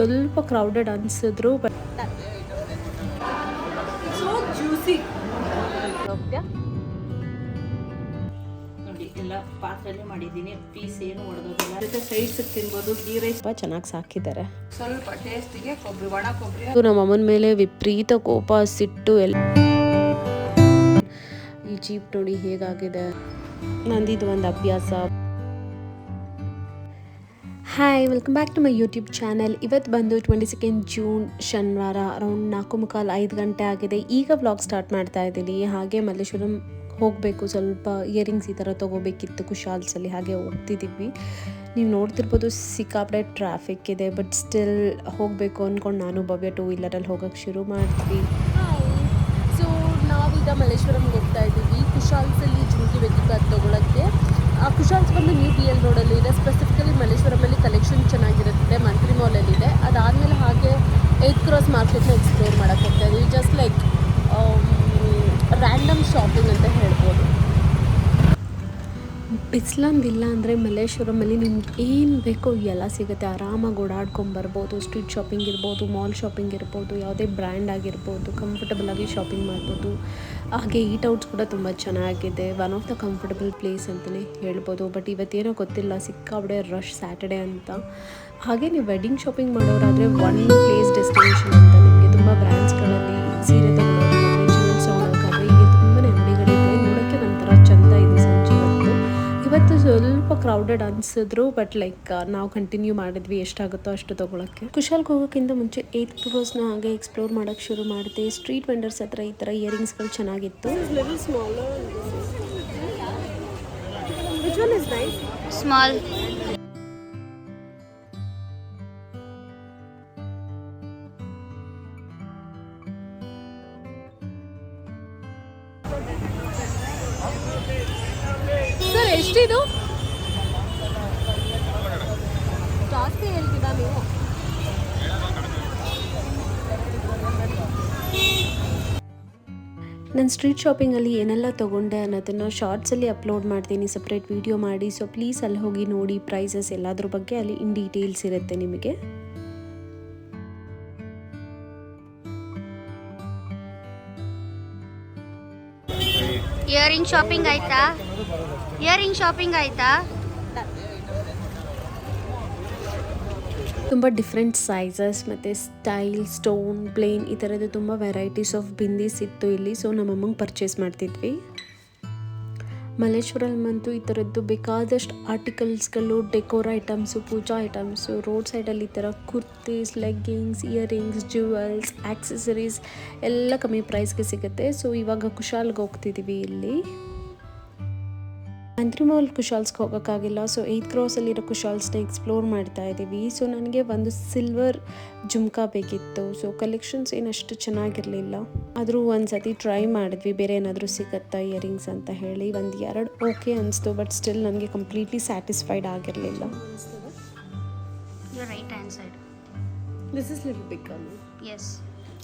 ಸ್ವಲ್ಪ crowded ಅನಿಸಿದ್ರು but ನೋಡಿ ಎಲ್ಲ ಪಾತ್ರೆಲ್ಲೇ ಮಾಡಿದ್ದೀನಿ. ಪೀಸ್ ಏನು ಹೊಡೆದೋಗಿಲ್ಲ. ಜೊತೆ ಸೈಡ್ಸ್ ತಿನ್ಬೋದು. ಗೀ ರೈಸ್ ತುಂಬ ಚೆನ್ನಾಗಿ ಸಾಕಿದ್ದಾರೆ. ಸ್ವಲ್ಪ ಟೇಸ್ಟಿಗೆ ಕೊಬ್ಬರಿ ಒಣ ಕೊಬ್ಬರಿ. ನಮ್ಮ ಅಮ್ಮನ ಮೇಲೆ ವಿಪರೀತ ಕೋಪ ಸಿಟ್ಟು ಎಲ್ಲ. ಈ ಜೀಪ್ ನೋಡಿ ಹೇಗಾಗಿದೆ. ನಂದಿದು ಒಂದು ಅಭ್ಯಾಸ. Hi, welcome back to my YouTube channel. ಇವತ್ತು ಬಂದು 22 ಜೂನ್ ಶನಿವಾರ ಅರೌಂಡ್ 4:45 ಗಂಟೆ ಆಗಿದೆ. ಈಗ ವ್ಲಾಗ್ ಸ್ಟಾರ್ಟ್ ಮಾಡ್ತಾ ಇದ್ದೀನಿ. ಹಾಗೆ ಮಲ್ಲೇಶ್ವರಂ ಹೋಗಬೇಕು, ಸ್ವಲ್ಪ ಇಯರಿಂಗ್ಸ್ ಈ ಥರ ತೊಗೋಬೇಕಿತ್ತು ಕುಶಾಲ್ಸಲ್ಲಿ. ಹಾಗೆ ಹೋಗ್ತಿದ್ದೀವಿ. ನೀವು ನೋಡ್ತಿರ್ಬೋದು ಸಿಕ್ಕಾಪಟ್ಟೆ ಟ್ರಾಫಿಕ್ ಇದೆ, ಬಟ್ ಸ್ಟಿಲ್ ಹೋಗಬೇಕು ಅಂದ್ಕೊಂಡು ನಾನು ಭವ್ಯ 2 ವೀಲರಲ್ಲಿ ಹೋಗೋಕ್ಕೆ ಶುರು ಮಾಡ್ತೀವಿ. ಸೊ ನಾವೀಗ ಮಲ್ಲೇಶ್ವರಂಗೆ ಹೋಗ್ತಾ ಇದ್ದೀವಿ. ಕುಶಾಲ್ಸಲ್ಲಿ ಜುಮ್ಕಿ ಬೇಕಿತ್ತು ಅದು ತೊಗೊಳಕ್ಕೆ. ಕುಶಾಲ್ಸ್ ಬಂದು ನ್ಯೂ BL ರೋಡಲ್ಲಿ ಇದೆ. ಸ್ಪೆಸಿಫಿಕಲಿ ಮಲ್ಲೇಶ್ವರಮಲ್ಲಿ ಕಲೆಕ್ಷನ್ ಚೆನ್ನಾಗಿರುತ್ತೆ. ಮಂತ್ರಿ ಮಾಲಲ್ಲಿದೆ. ಅದಾದಮೇಲೆ ಹಾಗೆ 8th ಕ್ರಾಸ್ ಮಾರ್ಕೆಟ್ನ ಎಕ್ಸ್ಪ್ಲೋರ್ ಮಾಡೋಕ್ಕೆ ಹೋಗ್ತಾ ಇದ್ದೀವಿ. ಜಸ್ಟ್ ಲೈಕ್ ರ್ಯಾಂಡಮ್ ಶಾಪಿಂಗ್ ಅಂತ ಹೇಳ್ಬೋದು. ಬಿಸ್ಲಂದಿಲ್ಲ ಅಂದರೆ ಮಲ್ಲೇಶ್ವರಮಲ್ಲಿ ನಿಮ್ಗೆ ಏನು ಬೇಕೋ ಎಲ್ಲ ಸಿಗುತ್ತೆ. ಆರಾಮಾಗಿ ಓಡಾಡ್ಕೊಂಬರ್ಬೋದು. ಸ್ಟ್ರೀಟ್ ಶಾಪಿಂಗ್ ಇರ್ಬೋದು, ಮಾಲ್ ಶಾಪಿಂಗ್ ಇರ್ಬೋದು, ಯಾವುದೇ ಬ್ರ್ಯಾಂಡ್ ಆಗಿರ್ಬೋದು, ಕಂಫರ್ಟಬಲಾಗಿ ಶಾಪಿಂಗ್ ಮಾಡ್ಬೋದು. ಹಾಗೆ ಈಟ್ ಔಟ್ಸ್ ಕೂಡ ತುಂಬ ಚೆನ್ನಾಗಿದೆ. One of the comfortable place ಅಂತಲೇ ಹೇಳ್ಬೋದು. ಬಟ್ ಇವತ್ತೇನೋ ಗೊತ್ತಿಲ್ಲ, ಸಿಕ್ಕಾಪಟ್ಟೆ ರಶ್ ಸ್ಯಾಟರ್ಡೇ ಅಂತ. ಹಾಗೆ ನೀವು ವೆಡ್ಡಿಂಗ್ ಶಾಪಿಂಗ್ ಮಾಡೋರಾದರೆ ಒನ್ ಪ್ಲೇಸ್ ಡೆಸ್ಟಿನೇಷನ್ ಅಂತ. ನಿಮಗೆ ತುಂಬ ಬ್ರ್ಯಾಂಡ್ಸ್ಗಳಲ್ಲಿ ಸೀರೆ ತೊಗೊಳೋದು, ಜುವೆಲ್ಸ್ ತೊಗೊಳೋಕ್ಕಾದ್ರೆ ಹೀಗೆ ತುಂಬಾ ಅಂಗಡಿಗಳಿದೆ. ನೋಡೋಕ್ಕೆ ಒಂಥರ ಚೆಂದ ಇದೆ. ಸಂಜೆ ಇವತ್ತು ಸ್ವಲ್ಪ ಕ್ರೌಡೆಡ್ ಅನಿಸಿದ್ರು, ಬಟ್ ಲೈಕ್ ನಾವು ಕಂಟಿನ್ಯೂ ಮಾಡಿದ್ವಿ ಎಷ್ಟಾಗುತ್ತೋ ಅಷ್ಟು ತೊಗೊಳಕ್ಕೆ. ಕುಶಾಲ್ಗೆ ಹೋಗೋಕ್ಕಿಂತ ಮುಂಚೆ 8th ಕ್ರಾಸ್ನ ಹಾಗೆ ಎಕ್ಸ್ಪ್ಲೋರ್ ಮಾಡೋಕ್ಕೆ ಶುರು ಮಾಡಿದೆ. ಸ್ಟ್ರೀಟ್ ವೆಂಡರ್ಸ್ ಹತ್ರ ಈ ಥರ ಇಯರಿಂಗ್ಸ್ಗಳು ಚೆನ್ನಾಗಿತ್ತು. ಸ್ಮಾಲ್ ಸರ್ ಎಷ್ಟಿದು? ಜಾಸ್ತಿ ಹೇಳ್ತೀರಾ ನೀವು? ನಾನು ಸ್ಟ್ರೀಟ್ ಶಾಪಿಂಗಲ್ಲಿ ಏನೆಲ್ಲ ತೊಗೊಂಡೆ ಅನ್ನೋದನ್ನು ಶಾರ್ಟ್ಸಲ್ಲಿ ಅಪ್ಲೋಡ್ ಮಾಡ್ತೀನಿ, ಸಪ್ರೇಟ್ ವೀಡಿಯೋ ಮಾಡಿ. ಸೊ ಪ್ಲೀಸ್ ಅಲ್ಲಿ ಹೋಗಿ ನೋಡಿ. ಪ್ರೈಸಸ್ ಎಲ್ಲದ್ರ ಬಗ್ಗೆ ಅಲ್ಲಿ ಇನ್ ಡೀಟೇಲ್ಸ್ ಇರುತ್ತೆ ನಿಮಗೆ. ಇಯರಿಂಗ್ ಶಾಪಿಂಗ್ ಆಯ್ತಾ? ತುಂಬ ಡಿಫ್ರೆಂಟ್ ಸೈಜಸ್ ಮತ್ತು ಸ್ಟೈಲ್, ಸ್ಟೋನ್, ಪ್ಲೇನ್ ಈ ಥರದ್ದು ತುಂಬ ವೆರೈಟೀಸ್ ಆಫ್ ಬಿಂದೀಸ್ ಇತ್ತು ಇಲ್ಲಿ. ಸೊ ನಮ್ಮಮ್ಮಂಗೆ ಪರ್ಚೇಸ್ ಮಾಡ್ತಿದ್ವಿ. ಮಲ್ಲೇಶ್ವರಮಂತೂ ಈ ಥರದ್ದು ಬೇಕಾದಷ್ಟು ಆರ್ಟಿಕಲ್ಸ್ಗಳು, ಡೆಕೋರ್ ಐಟಮ್ಸು, ಪೂಜಾ ಐಟಮ್ಸು, ರೋಡ್ ಸೈಡಲ್ಲಿ ಈ ಥರ kurtis, leggings, earrings, jewels, accessories ಎಲ್ಲ ಕಮ್ಮಿ ಪ್ರೈಸ್ಗೆ ಸಿಗುತ್ತೆ. ಸೊ ಇವಾಗ ಕುಶಾಲ್ಗೆ ಹೋಗ್ತಿದ್ದೀವಿ. ಇಲ್ಲಿ ಮಂತ್ರಿ ಮಾಲ್ ಕುಶಾಲ್ಸ್ಗೆ ಹೋಗೋಕ್ಕಾಗಿಲ್ಲ. ಸೊ 8th ಕ್ರಾಸಲ್ಲಿರೋ ಕುಶಾಲ್ಸ್ನ ಎಕ್ಸ್ಪ್ಲೋರ್ ಮಾಡ್ತಾ ಇದ್ದೀವಿ. ಸೊ ನನಗೆ ಒಂದು ಸಿಲ್ವರ್ ಜುಮ್ಕಾ ಬೇಕಿತ್ತು. ಸೊ ಕಲೆಕ್ಷನ್ಸ್ ಏನಷ್ಟು ಚೆನ್ನಾಗಿರಲಿಲ್ಲ. ಆದರೂ ಒಂದು ಸತಿ ಟ್ರೈ ಮಾಡಿದ್ವಿ, ಬೇರೆ ಏನಾದರೂ ಸಿಗುತ್ತಾ ಇಯರಿಂಗ್ಸ್ ಅಂತ ಹೇಳಿ. 1-2 ಓಕೆ ಅನಿಸ್ತು, ಬಟ್ ಸ್ಟಿಲ್ ನನಗೆ ಕಂಪ್ಲೀಟ್ಲಿ ಸ್ಯಾಟಿಸ್ಫೈಡ್ ಆಗಿರಲಿಲ್ಲ. Right hand side. This is little big ಅಲ್ಲ? Yes,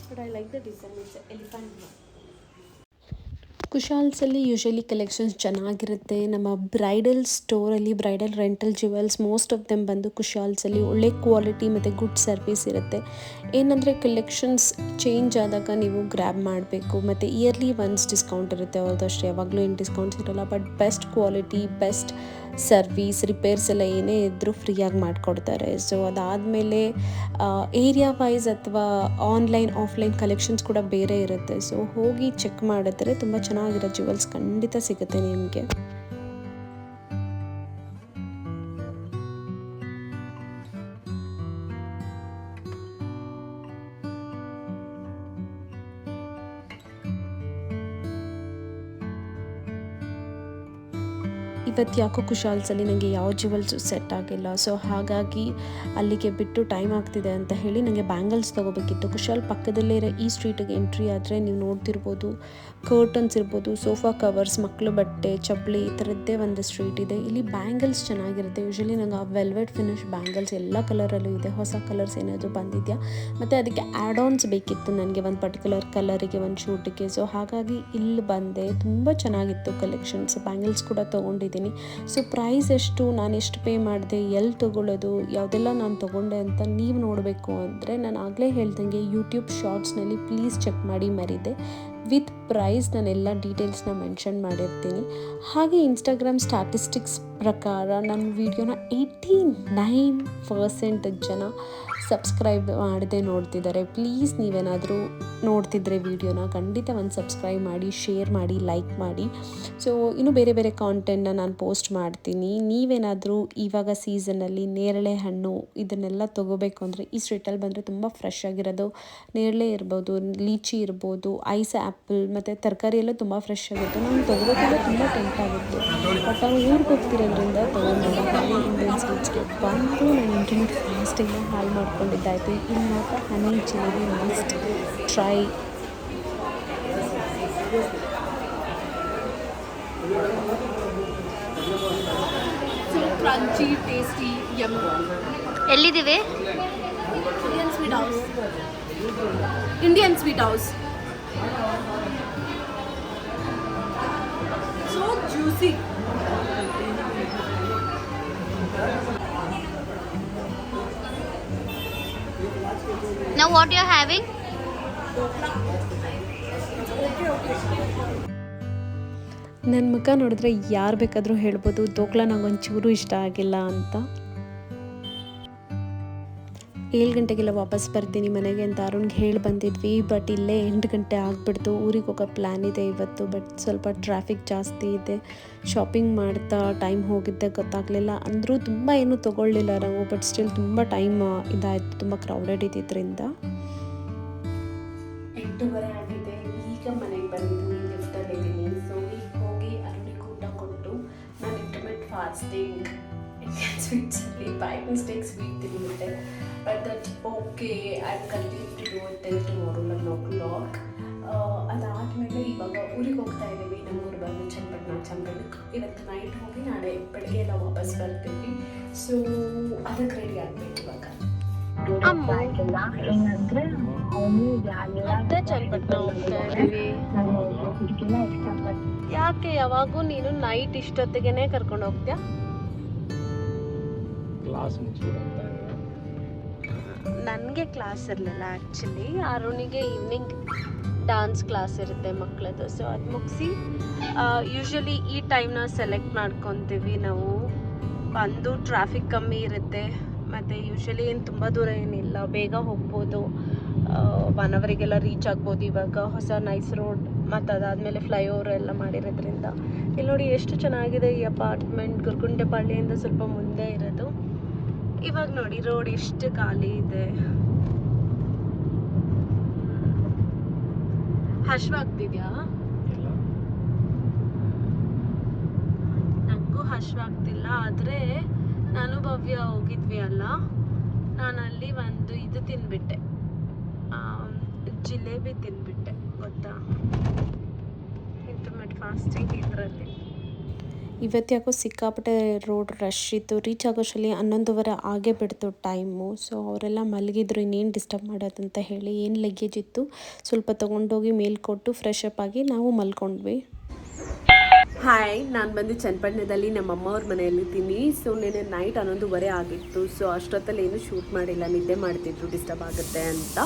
but I like the design. It's elephant. ಕುಶಾಲ್ಸಲ್ಲಿ ಯೂಶಲಿ ಕಲೆಕ್ಷನ್ಸ್ ಚೆನ್ನಾಗಿರುತ್ತೆ. ನಮ್ಮ ಬ್ರೈಡಲ್ ಸ್ಟೋರಲ್ಲಿ bridal rental jewels most of them ಬಂದು ಕುಶಾಲ್ಸಲ್ಲಿ ಒಳ್ಳೆ ಕ್ವಾಲಿಟಿ ಮತ್ತು ಗುಡ್ ಸರ್ವಿಸ್ ಇರುತ್ತೆ. ಏನಂದರೆ ಕಲೆಕ್ಷನ್ಸ್ ಚೇಂಜ್ ಆದಾಗ ನೀವು ಗ್ರ್ಯಾಬ್ ಮಾಡಬೇಕು. ಮತ್ತು ಇಯರ್ಲಿ ಒನ್ಸ್ ಡಿಸ್ಕೌಂಟ್ ಇರುತ್ತೆ ಅವ್ರದ್ದು ಅಷ್ಟೇ, ಯಾವಾಗಲೂ ಏನು ಡಿಸ್ಕೌಂಟ್ಸ್ ಇರೋಲ್ಲ. But best quality, best service, repairs ಎಲ್ಲ ಏನೇ ಇದ್ದರೂ ಫ್ರೀಯಾಗಿ ಮಾಡಿಕೊಡ್ತಾರೆ. ಸೊ ಅದಾದಮೇಲೆ ಏರಿಯಾ ವೈಸ್ ಅಥವಾ ಆನ್ಲೈನ್ ಆಫ್ಲೈನ್ ಕಲೆಕ್ಷನ್ಸ್ ಕೂಡ ಬೇರೆ ಇರುತ್ತೆ. ಸೊ ಹೋಗಿ ಚೆಕ್ ಮಾಡಿದ್ರೆ ತುಂಬ ಚೆನ್ನಾಗಿರೋ ಜ್ಯುವೆಲ್ಸ್ ಖಂಡಿತ ಸಿಗುತ್ತೆ ನಿಮಗೆ. ಇವತ್ತು ಯಾಕೋ ಕುಶಾಲ್ಸಲ್ಲಿ ನನಗೆ ಯಾವ ಜ್ಯುವೆಲ್ಸು ಸೆಟ್ ಆಗಿಲ್ಲ. ಸೊ ಹಾಗಾಗಿ ಅಲ್ಲಿಗೆ ಬಿಟ್ಟು ಟೈಮ್ ಆಗ್ತಿದೆ ಅಂತ ಹೇಳಿ ನನಗೆ ಬ್ಯಾಂಗಲ್ಸ್ ತೊಗೋಬೇಕಿತ್ತು. ಕುಶಾಲ್ ಪಕ್ಕದಲ್ಲೇ ಇರೋ ಈ ಸ್ಟ್ರೀಟಿಗೆ ಎಂಟ್ರಿ ಆದರೆ ನೀವು ನೋಡ್ತಿರ್ಬೋದು ಕರ್ಟನ್ಸ್ ಇರ್ಬೋದು, ಸೋಫಾ ಕವರ್ಸ್, ಮಕ್ಕಳು ಬಟ್ಟೆ, ಚಪ್ಪಲಿ ಈ ಥರದ್ದೇ ಒಂದು ಸ್ಟ್ರೀಟ್ ಇದೆ. ಇಲ್ಲಿ ಬ್ಯಾಂಗಲ್ಸ್ ಚೆನ್ನಾಗಿರುತ್ತೆ. ಯೂಶಲಿ ನನಗೆ ಆ ವೆಲ್ವೆಟ್ ಫಿನಿಶ್ ಬ್ಯಾಂಗಲ್ಸ್ ಎಲ್ಲ ಕಲರಲ್ಲೂ ಇದೆ. ಹೊಸ ಕಲರ್ಸ್ ಏನಾದರೂ ಬಂದಿದೆಯಾ, ಮತ್ತು ಅದಕ್ಕೆ ಆ್ಯಡ್ ಆನ್ಸ್ ಬೇಕಿತ್ತು ನನಗೆ ಒಂದು ಪರ್ಟಿಕ್ಯುಲರ್ ಕಲರಿಗೆ, ಒಂದು ಶೂಟಿಗೆ. ಸೊ ಹಾಗಾಗಿ ಇಲ್ಲಿ ಬಂದೆ. ತುಂಬ ಚೆನ್ನಾಗಿತ್ತು ಕಲೆಕ್ಷನ್ಸ್. ಬ್ಯಾಂಗಲ್ಸ್ ಕೂಡ ತೊಗೊಂಡಿದ್ದೀನಿ. ಮಾಡ್ತೀನಿ. ಸೊ ಪ್ರೈಸ್ ಎಷ್ಟು, ನಾನು ಎಷ್ಟು ಪೇ ಮಾಡಿದೆ, ಎಲ್ಲಿ ತೊಗೊಳ್ಳೋದು, ಯಾವುದೆಲ್ಲ ನಾನು ತೊಗೊಂಡೆ ಅಂತ ನೀವು ನೋಡಬೇಕು ಅಂದರೆ ನಾನು ಆಗಲೇ ಹೇಳ್ದಂಗೆ ಯೂಟ್ಯೂಬ್ ಶಾರ್ಟ್ಸ್ನಲ್ಲಿ ಪ್ಲೀಸ್ ಚೆಕ್ ಮಾಡಿ ಮರಿದೆ. ವಿತ್ ಪ್ರೈಸ್ ನಾನೆಲ್ಲ ಡೀಟೇಲ್ಸ್ನ ಮೆನ್ಷನ್ ಮಾಡಿರ್ತೀನಿ. ಹಾಗೆ ಇನ್ಸ್ಟಾಗ್ರಾಮ್ ಸ್ಟ್ಯಾಟಿಸ್ಟಿಕ್ಸ್ ಪ್ರಕಾರ ನನ್ನ ವೀಡಿಯೋನ 89% ಜನ ಸಬ್ಸ್ಕ್ರೈಬ್ ಮಾಡದೆ ನೋಡ್ತಿದ್ದಾರೆ. ಪ್ಲೀಸ್ ನೀವೇನಾದರೂ ನೋಡ್ತಿದ್ರೆ ವೀಡಿಯೋನ ಖಂಡಿತ ಒಂದು ಸಬ್ಸ್ಕ್ರೈಬ್ ಮಾಡಿ, ಶೇರ್ ಮಾಡಿ, ಲೈಕ್ ಮಾಡಿ. ಸೊ ಇನ್ನೂ ಬೇರೆ ಬೇರೆ ಕಾಂಟೆಂಟ್ನ ನಾನು ಪೋಸ್ಟ್ ಮಾಡ್ತೀನಿ. ನೀವೇನಾದರೂ ಇವಾಗ ಸೀಸನಲ್ಲಿ ನೇರಳೆ ಹಣ್ಣು ಇದನ್ನೆಲ್ಲ ತೊಗೋಬೇಕು ಅಂದರೆ ಈ ಸ್ಟ್ರೀಟಲ್ಲಿ ಬಂದರೆ ತುಂಬ ಫ್ರೆಶ್ ಆಗಿರೋದು ನೇರಳೆ ಇರ್ಬೋದು, ಲೀಚಿ ಇರ್ಬೋದು, ಐಸ್ ಆ್ಯಪಲ್ ಮತ್ತು ತರಕಾರಿ ಎಲ್ಲ ತುಂಬ ಫ್ರೆಶ್ ಆಗಿತ್ತು. ನಾನು ತೊಗೋಬೇಕಂದ್ರೆ ತುಂಬ ಟೆಂಟ್ ಆಗಿತ್ತು, ಬಟ್ ನಾವು ಊರಿಗೆ ಹೋಗ್ತಿರೋದ್ರಿಂದ ತೊಗೊಂಡಿಲ್ಲ. ಹಾಗೆ ಇಂಡಿಯನ್ ಸ್ವೀಟ್ಸ್ಗೆ ಬಂದು ನಾನು ಇಂಟರ್ನೆಟ್ ಫಾಸ್ಟಿಂದ ಹಾಳು ಮಾಡ್ಕೊಂಡಿದ್ದಾಯಿತು. ಇಲ್ಲಿ ಮಾತ್ರ honey jalebi must try. So crunchy, tasty, yummy. ಎಲ್ಲಿದ್ದೀವಿ? Indian sweet house. Indian sweet house. So juicy. Now what you are having? ನನ್ನ ಮುಖ ನೋಡಿದ್ರೆ ಯಾರು ಬೇಕಾದರೂ ಹೇಳ್ಬೋದು ದೋಕ್ಲಾ ನಂಗೊಂಚೂರು ಇಷ್ಟ ಆಗಿಲ್ಲ ಅಂತ. 7 ಗಂಟೆಗೆಲ್ಲ ವಾಪಸ್ ಬರ್ತೀನಿ ಮನೆಗೆ ಅಂತ ಅರುಣ್ಗೆ ಹೇಳಿ ಬಂದಿದ್ವಿ. ಬಟ್ ಇಲ್ಲೇ 8 ಗಂಟೆ ಆಗಿಬಿಡ್ತು. ಊರಿಗೆ ಹೋಗೋ ಪ್ಲ್ಯಾನ್ ಇದೆ ಇವತ್ತು, ಬಟ್ ಸ್ವಲ್ಪ ಟ್ರಾಫಿಕ್ ಜಾಸ್ತಿ ಇದೆ. ಶಾಪಿಂಗ್ ಮಾಡ್ತಾ ಟೈಮ್ ಹೋಗಿದ್ದೆ ಗೊತ್ತಾಗಲಿಲ್ಲ. ಅಂದರೂ ತುಂಬ ಏನೂ ತೊಗೊಳ್ಳಿಲ್ಲ ನಾವು, ಬಟ್ ಸ್ಟಿಲ್ ತುಂಬ ಟೈಮ್ ಇದಾಯಿತು, ತುಂಬ ಕ್ರೌಡೆಡ್ ಇದ್ದಿದ್ದರಿಂದ. 8:30 ಆಗಿದೆ. ಈಗ ಮನೆಗೆ ಬಂದಿದ್ದೀನಿ, ಲಿಫ್ಟಲ್ಲಿದ್ದೀನಿ. ಸೊ ಈಗ ಹೋಗಿ ಅರುಣಿಗೆ ಊಟ ಕೊಟ್ಟು ನಾನು ಇಂಟರ್ಮಿಟ್ ಫಾಸ್ಟಿಂಗ್ ಇಂಡಿಯನ್ ಸ್ವೀಟ್ಸಲ್ಲಿ ಬೈ ಮಿಸ್ಟೇಕ್ ಸ್ವೀಟ್ ತಿಂದುಬಿಟ್ಟೆ. But that okay, I continue to do it till tomorrow 11 o'clock. ಅದಾದಮೇಲೆ ಇವಾಗ ಊರಿಗೆ ಹೋಗ್ತಾ ಇದ್ದೀವಿ. ನಮ್ಮೂರು ಬಂದು ಚನ್ನಪಟ್ಟಣಕ್ಕೆ. ಇವತ್ತು ನೈಟ್ ಹೋಗಿ ನಾಳೆ ಬೆಳಗ್ಗೆ ಎಲ್ಲ ವಾಪಸ್ ಬರ್ತೀವಿ. ಸೊ ಅದಕ್ಕೆ ರೆಡಿ ಆಗಬೇಕು ಇವಾಗ. ಮತ್ತೆ ಚನ್ನಪಟ್ಟಣ ಹೋಗ್ತಾ ಇದ್ದೀವಿ. ಯಾಕೆ ಯಾವಾಗೂ ನೀನು ನೈಟ್ ಇಷ್ಟೊತ್ತಿಗೆನೆ ಕರ್ಕೊಂಡು ಹೋಗ್ತೀಯಾ? ನನಗೆ ಕ್ಲಾಸ್ ಇರಲಿಲ್ಲ ಆ್ಯಕ್ಚುಲಿ. ಅರುಣಿಗೆ ಈವ್ನಿಂಗ್ ಡ್ಯಾನ್ಸ್ ಕ್ಲಾಸ್ ಇರುತ್ತೆ ಮಕ್ಕಳದು. ಸೊ ಅದು ಮುಗಿಸಿ ಯೂಶ್ವಲಿ ಈ ಟೈಮ್ನ ಸೆಲೆಕ್ಟ್ ಮಾಡ್ಕೊತೀವಿ ನಾವು. ಬಂದು ಟ್ರಾಫಿಕ್ ಕಮ್ಮಿ ಇರುತ್ತೆ, ಮತ್ತು ಯೂಶ್ವಲಿ ಏನು ತುಂಬ ದೂರ ಏನಿಲ್ಲ, ಬೇಗ ಹೋಗ್ಬೋದು. 1 ಅವರಿಗೆಲ್ಲ ರೀಚ್ ಆಗ್ಬೋದು. ಇವಾಗ ಹೊಸ ನೈಸ್ ರೋಡ್ ಮತ್ತು ಅದಾದಮೇಲೆ ಫ್ಲೈಓವರ್ ಎಲ್ಲ ಮಾಡಿರೋದ್ರಿಂದ. ಇಲ್ಲಿ ನೋಡಿ ಎಷ್ಟು ಚೆನ್ನಾಗಿದೆ ಈ ಅಪಾರ್ಟ್ಮೆಂಟ್. ಗುರ್ಗುಂಟೆಪಾಳ್ಯದಿಂದ ಸ್ವಲ್ಪ ಮುಂದೆ ಇರೋದು. ಇವಾಗ ನೋಡಿ ರೋಡ್ ಎಷ್ಟು ಖಾಲಿ ಇದೆ. ಹಶ್ವಾಗ್ತಿದ್ಯಾ? ನನಗೂ ಹಶ್ವಾಗ್ತಿಲ್ಲ. ಆದರೆ ನಾನು ಭವ್ಯ ಹೋಗಿದ್ವಿ ಅಲ್ಲ, ನಾನು ಅಲ್ಲಿ ಒಂದು ಇದು ತಿಂದ್ಬಿಟ್ಟೆ, ಜಿಲೇಬಿ ತಿಂದ್ಬಿಟ್ಟೆ ಗೊತ್ತಾ, ಇಂಟರ್ಮಿಟ್ ಫಾಸ್ಟಿಂಗ್ ಇದರಲ್ಲಿ. ಇವತ್ತು ಯಾಕೋ ಸಿಕ್ಕಾಪಟ್ಟೆ ರೋಡ್ ರಶ್ ಇತ್ತು. ರೀಚ್ ಆಗೋಷ್ಟರಲ್ಲಿ 11:15 ಆಗೇ ಬಿಡ್ತು ಟೈಮು. ಸೊ ಅವರೆಲ್ಲ ಮಲಗಿದ್ರು, ಇನ್ನೇನು ಡಿಸ್ಟರ್ಬ್ ಮಾಡೋದಂತ ಹೇಳಿ ಏನು ಲಗೇಜ್ ಇತ್ತು ಸ್ವಲ್ಪ ತೊಗೊಂಡೋಗಿ ಮೇಲ್ ಕೊಟ್ಟು ಫ್ರೆಶ್ ಅಪ್ ಆಗಿ ನಾವು ಮಲ್ಕೊಂಡ್ವಿ. ಹಾಯ್, ನಾನು ಬಂದು ಚನ್ನಪಟ್ಟಣದಲ್ಲಿ ನಮ್ಮ ಅಮ್ಮವ್ರ ಮನೆಯಲ್ಲಿದ್ದೀನಿ. ಸೊ ನೆನ್ನೆ ನೈಟ್ 11:30 ಆಗಿತ್ತು. ಸೊ ಅಷ್ಟೊತ್ತಲ್ಲಿ ಏನು ಶೂಟ್ ಮಾಡಿಲ್ಲ, ನಿದ್ದೆ ಮಾಡ್ತಿದ್ರು ಡಿಸ್ಟರ್ಬ್ ಆಗುತ್ತೆ ಅಂತ.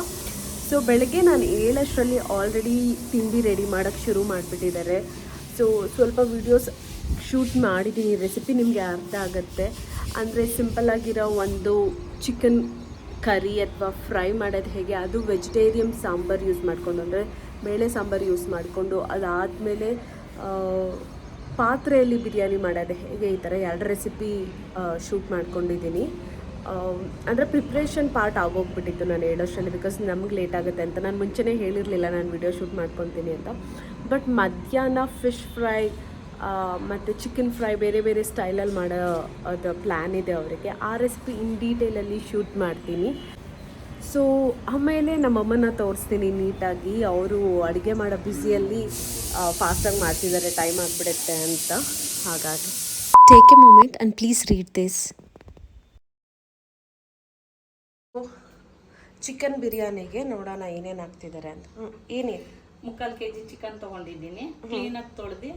ಸೊ ಬೆಳಗ್ಗೆ ನಾನು 7 ಆಲ್ರೆಡಿ ತಿಂಡಿ ರೆಡಿ ಮಾಡೋಕ್ಕೆ ಶುರು ಮಾಡಿಬಿಟ್ಟಿದ್ದಾರೆ. ಸೊ ಸ್ವಲ್ಪ ವೀಡಿಯೋಸ್ ಶೂಟ್ ಮಾಡಿದ್ದೀನಿ. ರೆಸಿಪಿ ನಿಮಗೆ ಅರ್ಥ ಆಗುತ್ತೆ. ಅಂದರೆ ಸಿಂಪಲ್ಲಾಗಿರೋ ಒಂದು ಚಿಕನ್ ಕರಿ ಅಥವಾ ಫ್ರೈ ಮಾಡೋದು ಹೇಗೆ, ಅದು ವೆಜಿಟೇರಿಯನ್ ಸಾಂಬಾರು ಯೂಸ್ ಮಾಡಿಕೊಂಡು, ಅಂದರೆ ಬೇಳೆ ಸಾಂಬಾರು ಯೂಸ್ ಮಾಡಿಕೊಂಡು, ಅದಾದಮೇಲೆ ಪಾತ್ರೆಯಲ್ಲಿ ಬಿರಿಯಾನಿ ಮಾಡೋದು ಹೇಗೆ, ಈ ಥರ 2 ರೆಸಿಪಿ ಶೂಟ್ ಮಾಡ್ಕೊಂಡಿದ್ದೀನಿ. ಅಂದರೆ ಪ್ರಿಪ್ರೇಷನ್ ಪಾರ್ಟ್ ಆಗೋಗ್ಬಿಟ್ಟಿತ್ತು ನಾನು ಹೇಳೋಷ್ಟರಲ್ಲಿ, ಬಿಕಾಸ್ ನಮ್ಗೆ ಲೇಟ್ ಆಗುತ್ತೆ ಅಂತ. ನಾನು ಮುಂಚೆನೇ ಹೇಳಿರಲಿಲ್ಲ ನಾನು ವಿಡಿಯೋ ಶೂಟ್ ಮಾಡ್ಕೊತೀನಿ ಅಂತ. ಬಟ್ ಮಧ್ಯಾಹ್ನ ಫಿಶ್ ಫ್ರೈ ಮತ್ತು ಚಿಕನ್ ಫ್ರೈ ಬೇರೆ ಬೇರೆ ಸ್ಟೈಲಲ್ಲಿ ಮಾಡೋ ಅದು ಪ್ಲ್ಯಾನ್ ಇದೆ ಅವರಿಗೆ. ಆ ರೆಸಿಪಿ ಇನ್ ಡೀಟೇಲಲ್ಲಿ ಶೂಟ್ ಮಾಡ್ತೀನಿ. ಸೊ ಆಮೇಲೆ ನಮ್ಮಮ್ಮನ ತೋರಿಸ್ತೀನಿ ನೀಟಾಗಿ. ಅವರು ಅಡುಗೆ ಮಾಡೋ ಬ್ಯುಸಿಯಲ್ಲಿ ಫಾಸ್ಟಾಗಿ ಮಾಡ್ತಿದ್ದಾರೆ, ಟೈಮ್ ಆಗಿಬಿಡುತ್ತೆ ಅಂತ. ಹಾಗಾಗಿ take a moment and please read this. Chicken ಬಿರಿಯಾನಿಗೆ ನೋಡೋಣ ಏನೇನು ಹಾಕ್ತಿದ್ದಾರೆ ಅಂತ. ಏನೇನು? 3/4 kg ಚಿಕನ್ ತೊಗೊಂಡಿದ್ದೀನಿ. ಕ್ಲೀನಾಗಿ ತೊಳೆದು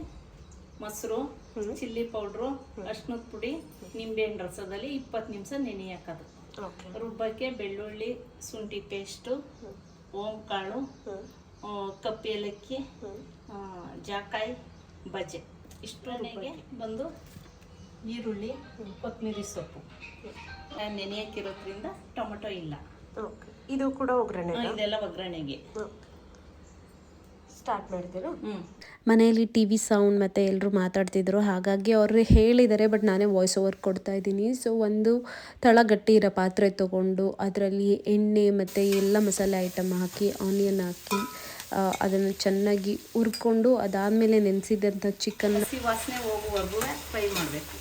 ಮೊಸರು, ಚಿಲ್ಲಿ ಪೌಡ್ರು, ಅರ್ಶಿನದ ಪುಡಿ, ನಿಂಬೆಹಣ್ಣು ರಸದಲ್ಲಿ 20 ನಿಮಿಷ ನೆನೆ ಹಾಕೋದು. ಓಕೆ. ರುಬ್ಬಕ್ಕೆ ಬೆಳ್ಳುಳ್ಳಿ, ಶುಂಠಿ ಪೇಸ್ಟು, ಓಂಕಾಳು, ಕಪ್ಪು ಏಲಕ್ಕಿ, ಜಾಕಾಯಿ, ಬಜೆ ಇಷ್ಟರೊಳಗೆ ಬಂದು ಈರುಳ್ಳಿ, ಕೊತ್ತಂಬರಿ ಸೊಪ್ಪು ನೆನೆಯಕ್ಕಿರೋದ್ರಿಂದ ಟೊಮೆಟೊ ಇಲ್ಲ. ಓಕೆ. ಇದು ಕೂಡ ಒಗ್ಗರಣೆ ಇದೆಲ್ಲ ಒಗ್ಗರಣೆಗೆ. ಸ್ಟಾರ್ಟ್ ಮಾಡ್ತೀರಾ? ಮನೆಯಲ್ಲಿ ಟಿ ವಿ ಸೌಂಡ್ ಮತ್ತು ಎಲ್ಲರೂ ಮಾತಾಡ್ತಿದ್ರು, ಹಾಗಾಗಿ ಅವರು ಹೇಳಿದ್ದಾರೆ, ಬಟ್ ನಾನೇ ವಾಯ್ಸ್ ಓವರ್ ಕೊಡ್ತಾ ಇದ್ದೀನಿ. ಸೊ ಒಂದು ತಳ ಗಟ್ಟಿ ಇರೋ ಪಾತ್ರೆ ತೊಗೊಂಡು ಅದರಲ್ಲಿ ಎಣ್ಣೆ ಮತ್ತು ಎಲ್ಲ ಮಸಾಲೆ ಐಟಮ್ ಹಾಕಿ, ಆನಿಯನ್ ಹಾಕಿ ಅದನ್ನು ಚೆನ್ನಾಗಿ ಹುರ್ಕೊಂಡು ಅದಾದಮೇಲೆ ನೆನೆಸಿದಂಥ ಚಿಕನ್ ಹಸಿ ವಾಸನೆ ಹೋಗುವವರೆಗೂ ಫ್ರೈ ಮಾಡಬೇಕು.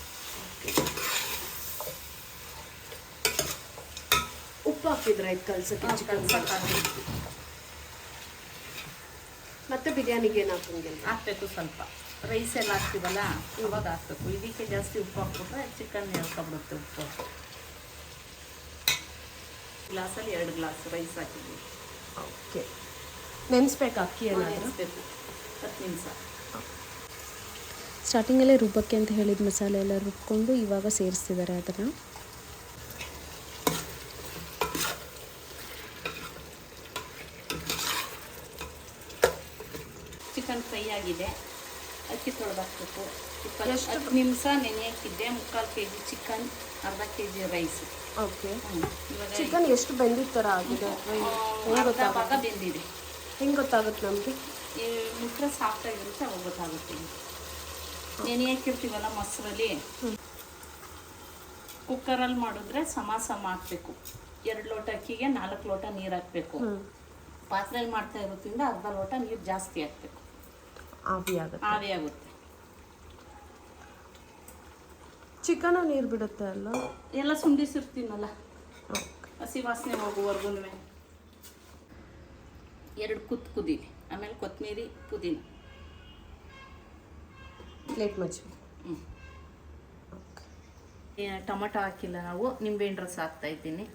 ಉಪ್ಪು ಹಾಕಿದ್ರೆ ಆಯ್ತು ಕಲ್ಸಕ್ಕೆ ಚಿಕನ್ ಮತ್ತೆ ಬಿರಿಯಾನಿಗೆ ಏನು ಹಾಕಂಗಿಲ್ಲ? ಹಾಕ್ಬೇಕು. ಸ್ವಲ್ಪ ರೈಸ್ ಎಲ್ಲ ಹಾಕ್ತೀವಲ್ಲ ಅವಾಗ ಹಾಕ್ಬೇಕು. ಇದಕ್ಕೆ ಜಾಸ್ತಿ ಉಪ್ಪು ಹಾಕ್ಬಿಟ್ರೆ ಚಿಕನ್ ಹೇಳ್ಕೊಬಿಡುತ್ತೆ ಉಪ್ಪು. ಗ್ಲಾಸಲ್ಲಿ 2 ಗ್ಲಾಸ್ ರೈಸ್ ಹಾಕಿದ್ವಿ. ಓಕೆ. ನೆನೆಸ್ಬೇಕು ಅಕ್ಕಿ ಏನಾದರೂ? ನೆನೆಸ್ಬೇಕು 10 ನಿಮಿಷ. ಸ್ಟಾರ್ಟಿಂಗಲ್ಲೇ ರುಬ್ಬಕ್ಕೆ ಅಂತ ಹೇಳಿದ ಮಸಾಲೆ ಎಲ್ಲ ರುಬ್ಕೊಂಡು ಇವಾಗ ಸೇರಿಸ್ತಿದ್ದಾರೆ ಅದನ್ನು. ಚಿಕನ್ ಫ್ರೈ ಆಗಿದೆ. ಅಕ್ಕಿ ತೊಳೆದಾಕ್ಬೇಕು. 10 ನಿಮಿಷ ನೆನೆಯಕ್ಕಿದ್ದೆ. 3/4 kg ಚಿಕನ್, ಅರ್ಧ kg ರೈಸ್. ಓಕೆ. ಇವಾಗ ಚಿಕನ್ ಎಷ್ಟು ಬೆಂದಿದ ಥರ ಆಗಿದೆ? ಅರ್ಧ ಭಾಗ ಬೆಂದಿದೆ. ಹೆಂಗೆ ಗೊತ್ತಾಗುತ್ತೆ ನಮಗೆ? ಈ ಮುಟ್ರೆ ಸಾಫ್ಟಾಗಿರುತ್ತೆ, ಅವಾಗ ಗೊತ್ತಾಗುತ್ತೆ. ನೆನೆಯಕ್ಕಿರ್ತೀವಲ್ಲ ಮೊಸರಲ್ಲಿ, ಕುಕ್ಕರಲ್ಲಿ ಮಾಡಿದ್ರೆ ಸಮ ಹಾಕಬೇಕು. 2 ಲೋಟ ಅಕ್ಕಿಗೆ 4 ಲೋಟ ನೀರು ಹಾಕಬೇಕು. ಪಾತ್ರೆಯಲ್ಲಿ ಮಾಡ್ತಾ ಇರೋದ್ರಿಂದ ಅರ್ಧ ಲೋಟ ನೀರು ಜಾಸ್ತಿ ಹಾಕಬೇಕು. ಆವಿ ಆಗುತ್ತೆ. ಚಿಕನ್ ನೀರು ಬಿಡುತ್ತೆ ಅಲ್ಲ? ಎಲ್ಲ ಸುಂಡಿಸಿರ್ತೀನಲ್ಲ, ಹಸಿ ವಾಸನೆ ಹೋಗುವವರೆಗೂ 2 ಕುದೀಲಿ. ಆಮೇಲೆ ಕೊತ್ತಂಬರಿ, ಪುದೀನ, ಪ್ಲೇಟ್ ಮಚ್ಚಿ. ಟೊಮೆಟೊ ಹಾಕಿಲ್ಲ ನಾವು, ನಿಂಬೆಹಣ್ಣು ರಸ ಹಾಕ್ತಾ ಇದ್ದೀನಿ.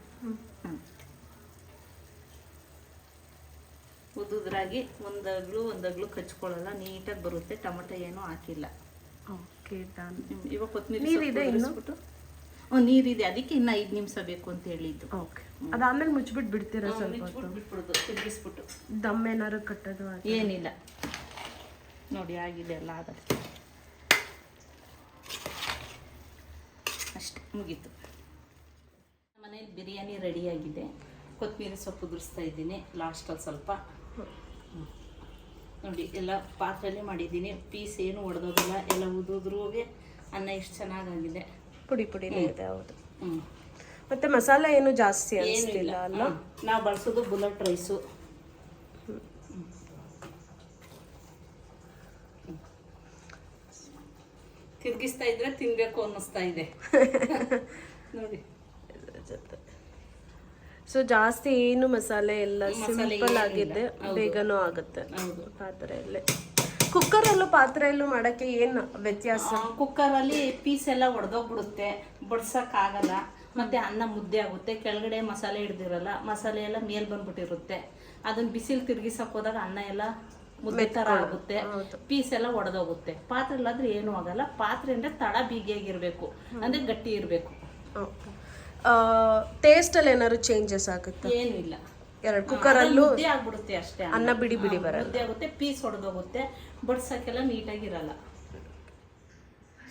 ಉದುದ್ರಾಗಿ ಒಂದಗ್ಲು ಕಚ್ಕೊಳ್ಳಲ್ಲ, ನೀಟಾಗಿ ಬರುತ್ತೆ. ಟೊಮೆಟೊ ಏನೂ ಹಾಕಿಲ್ಲ. Okay, done. ಇವಾಗ ಕೊತ್ತಂಬರಿ ನೀರಿದೆ ಇಳಿಸ್ಬಿಟ್ಟು ನೀರಿದೆ, ಅದಕ್ಕೆ ಇನ್ನು 5 ನಿಮಿಷ ಬೇಕು ಅಂತ ಹೇಳಿದ್ದು. ಓಕೆ. ಅದಾದ್ಮೇಲೆ ಮುಚ್ಚಿಬಿಟ್ಟು ಬಿಡ್ತೀರಾ ಸ್ವಲ್ಪ ಹೊತ್ತು? ಬಿಟ್ಬಿಡುದು, ತಿರುಗಿಸ್ಬಿಟ್ಟು. ದಮ್ ಏನಾದ್ರು ಕಟ್ಟೋದು ಏನಿಲ್ಲ ನೋಡಿ, ಆಗಿದೆ ಎಲ್ಲ ಆಗತ್ತೆ ಅಷ್ಟೇ, ಮುಗೀತು. ಮನೇಲಿ ಬಿರಿಯಾನಿ ರೆಡಿಯಾಗಿದೆ. ಕೊತ್ತಂಬರಿ ಸೊಪ್ಪು ಉದುರಿಸ್ತಾ ಇದ್ದೀನಿ ಲಾಸ್ಟಲ್ಲಿ ಸ್ವಲ್ಪ. ನೋಡಿ, ಎಲ್ಲ ಪಾತ್ರೆಯಲ್ಲೇ ಮಾಡಿದ್ದೀನಿ. ಪೀಸ್ ಏನು ಒಡೆದೋಗಿಲ್ಲ, ಎಲ್ಲ ಉದುದ್ರೂ ಅನ್ನ ಎಷ್ಟು ಚೆನ್ನಾಗಾಗಿದೆ. ಪುಡಿ ಇದೆ. ಹೌದು. ಮತ್ತೆ ಮಸಾಲೆ ಏನು ಜಾಸ್ತಿ ಅನಿಸ್ತಿಲ್ಲ ಅಲ್ಲ? ನಾವು ಬಳಸೋದು ಬುಲೆಟ್ ರೈಸು. ತಿರ್ಗಿಸ್ತಾ ಇದ್ರೆ ತಿನ್ಬೇಕು ಅನ್ನಿಸ್ತಾ ಇದೆ ನೋಡಿ. ಸೊ ಜಾಸ್ತಿ ಏನು ಮಸಾಲೆ ಎಲ್ಲ ಸಿಂಪಲ್ ಆಗಿದೆ, ಬೇಗನೂ ಆಗುತ್ತೆ ಪಾತ್ರೆಯಲ್ಲೇ. ಕುಕ್ಕರಲ್ಲೂ ಪಾತ್ರೆಯಲ್ಲೂ ಮಾಡೋಕ್ಕೆ ಏನು ವ್ಯತ್ಯಾಸ? ಕುಕ್ಕರಲ್ಲಿ ಪೀಸ್ ಎಲ್ಲ ಒಡೆದೋಗ್ಬಿಡುತ್ತೆ, ಬಡ್ಸೋಕ್ಕಾಗಲ್ಲ. ಮತ್ತು ಅನ್ನ ಮುದ್ದೆ ಆಗುತ್ತೆ, ಕೆಳಗಡೆ ಮಸಾಲೆ ಹಿಡ್ದಿರಲ್ಲ, ಮಸಾಲೆ ಎಲ್ಲ ಮೇಲೆ ಬಂದ್ಬಿಟ್ಟಿರುತ್ತೆ. ಅದನ್ನು ಬಿಸಿಲು ತಿರ್ಗಿಸಕ್ಕೆ ಹೋದಾಗ ಅನ್ನ ಎಲ್ಲ ಮುದ್ದೆ ಥರ ಆಗುತ್ತೆ, ಪೀಸ್ ಎಲ್ಲ ಒಡೆದೋಗುತ್ತೆ. ಪಾತ್ರೆಲ್ಲಾದ್ರೆ ಏನೂ ಆಗಲ್ಲ. ಪಾತ್ರೆ ಅಂದರೆ ತಳ ಬಿಗಿಯಾಗಿರ್ಬೇಕು, ಅಂದರೆ ಗಟ್ಟಿ ಇರಬೇಕು. ಟೇಸ್ಟಲ್ಲಿ ಏನಾದ್ರು ಚೇಂಜಸ್ ಆಗುತ್ತೆ? ಏನೂ ಇಲ್ಲ. 2 ಕುಕ್ಕರಲ್ಲೂ ಮುದ್ದೆ ಆಗ್ಬಿಡುತ್ತೆ ಅಷ್ಟೇ. ಅನ್ನ ಬಿಡಿ ಬರಲ್ಲ, ಮುದ್ದೆ ಆಗುತ್ತೆ, ಪೀಸ್ ಹೊಡೆದೋಗುತ್ತೆ, ಬಡ್ಸಕ್ಕೆಲ್ಲ ನೀಟಾಗಿರಲ್ಲ.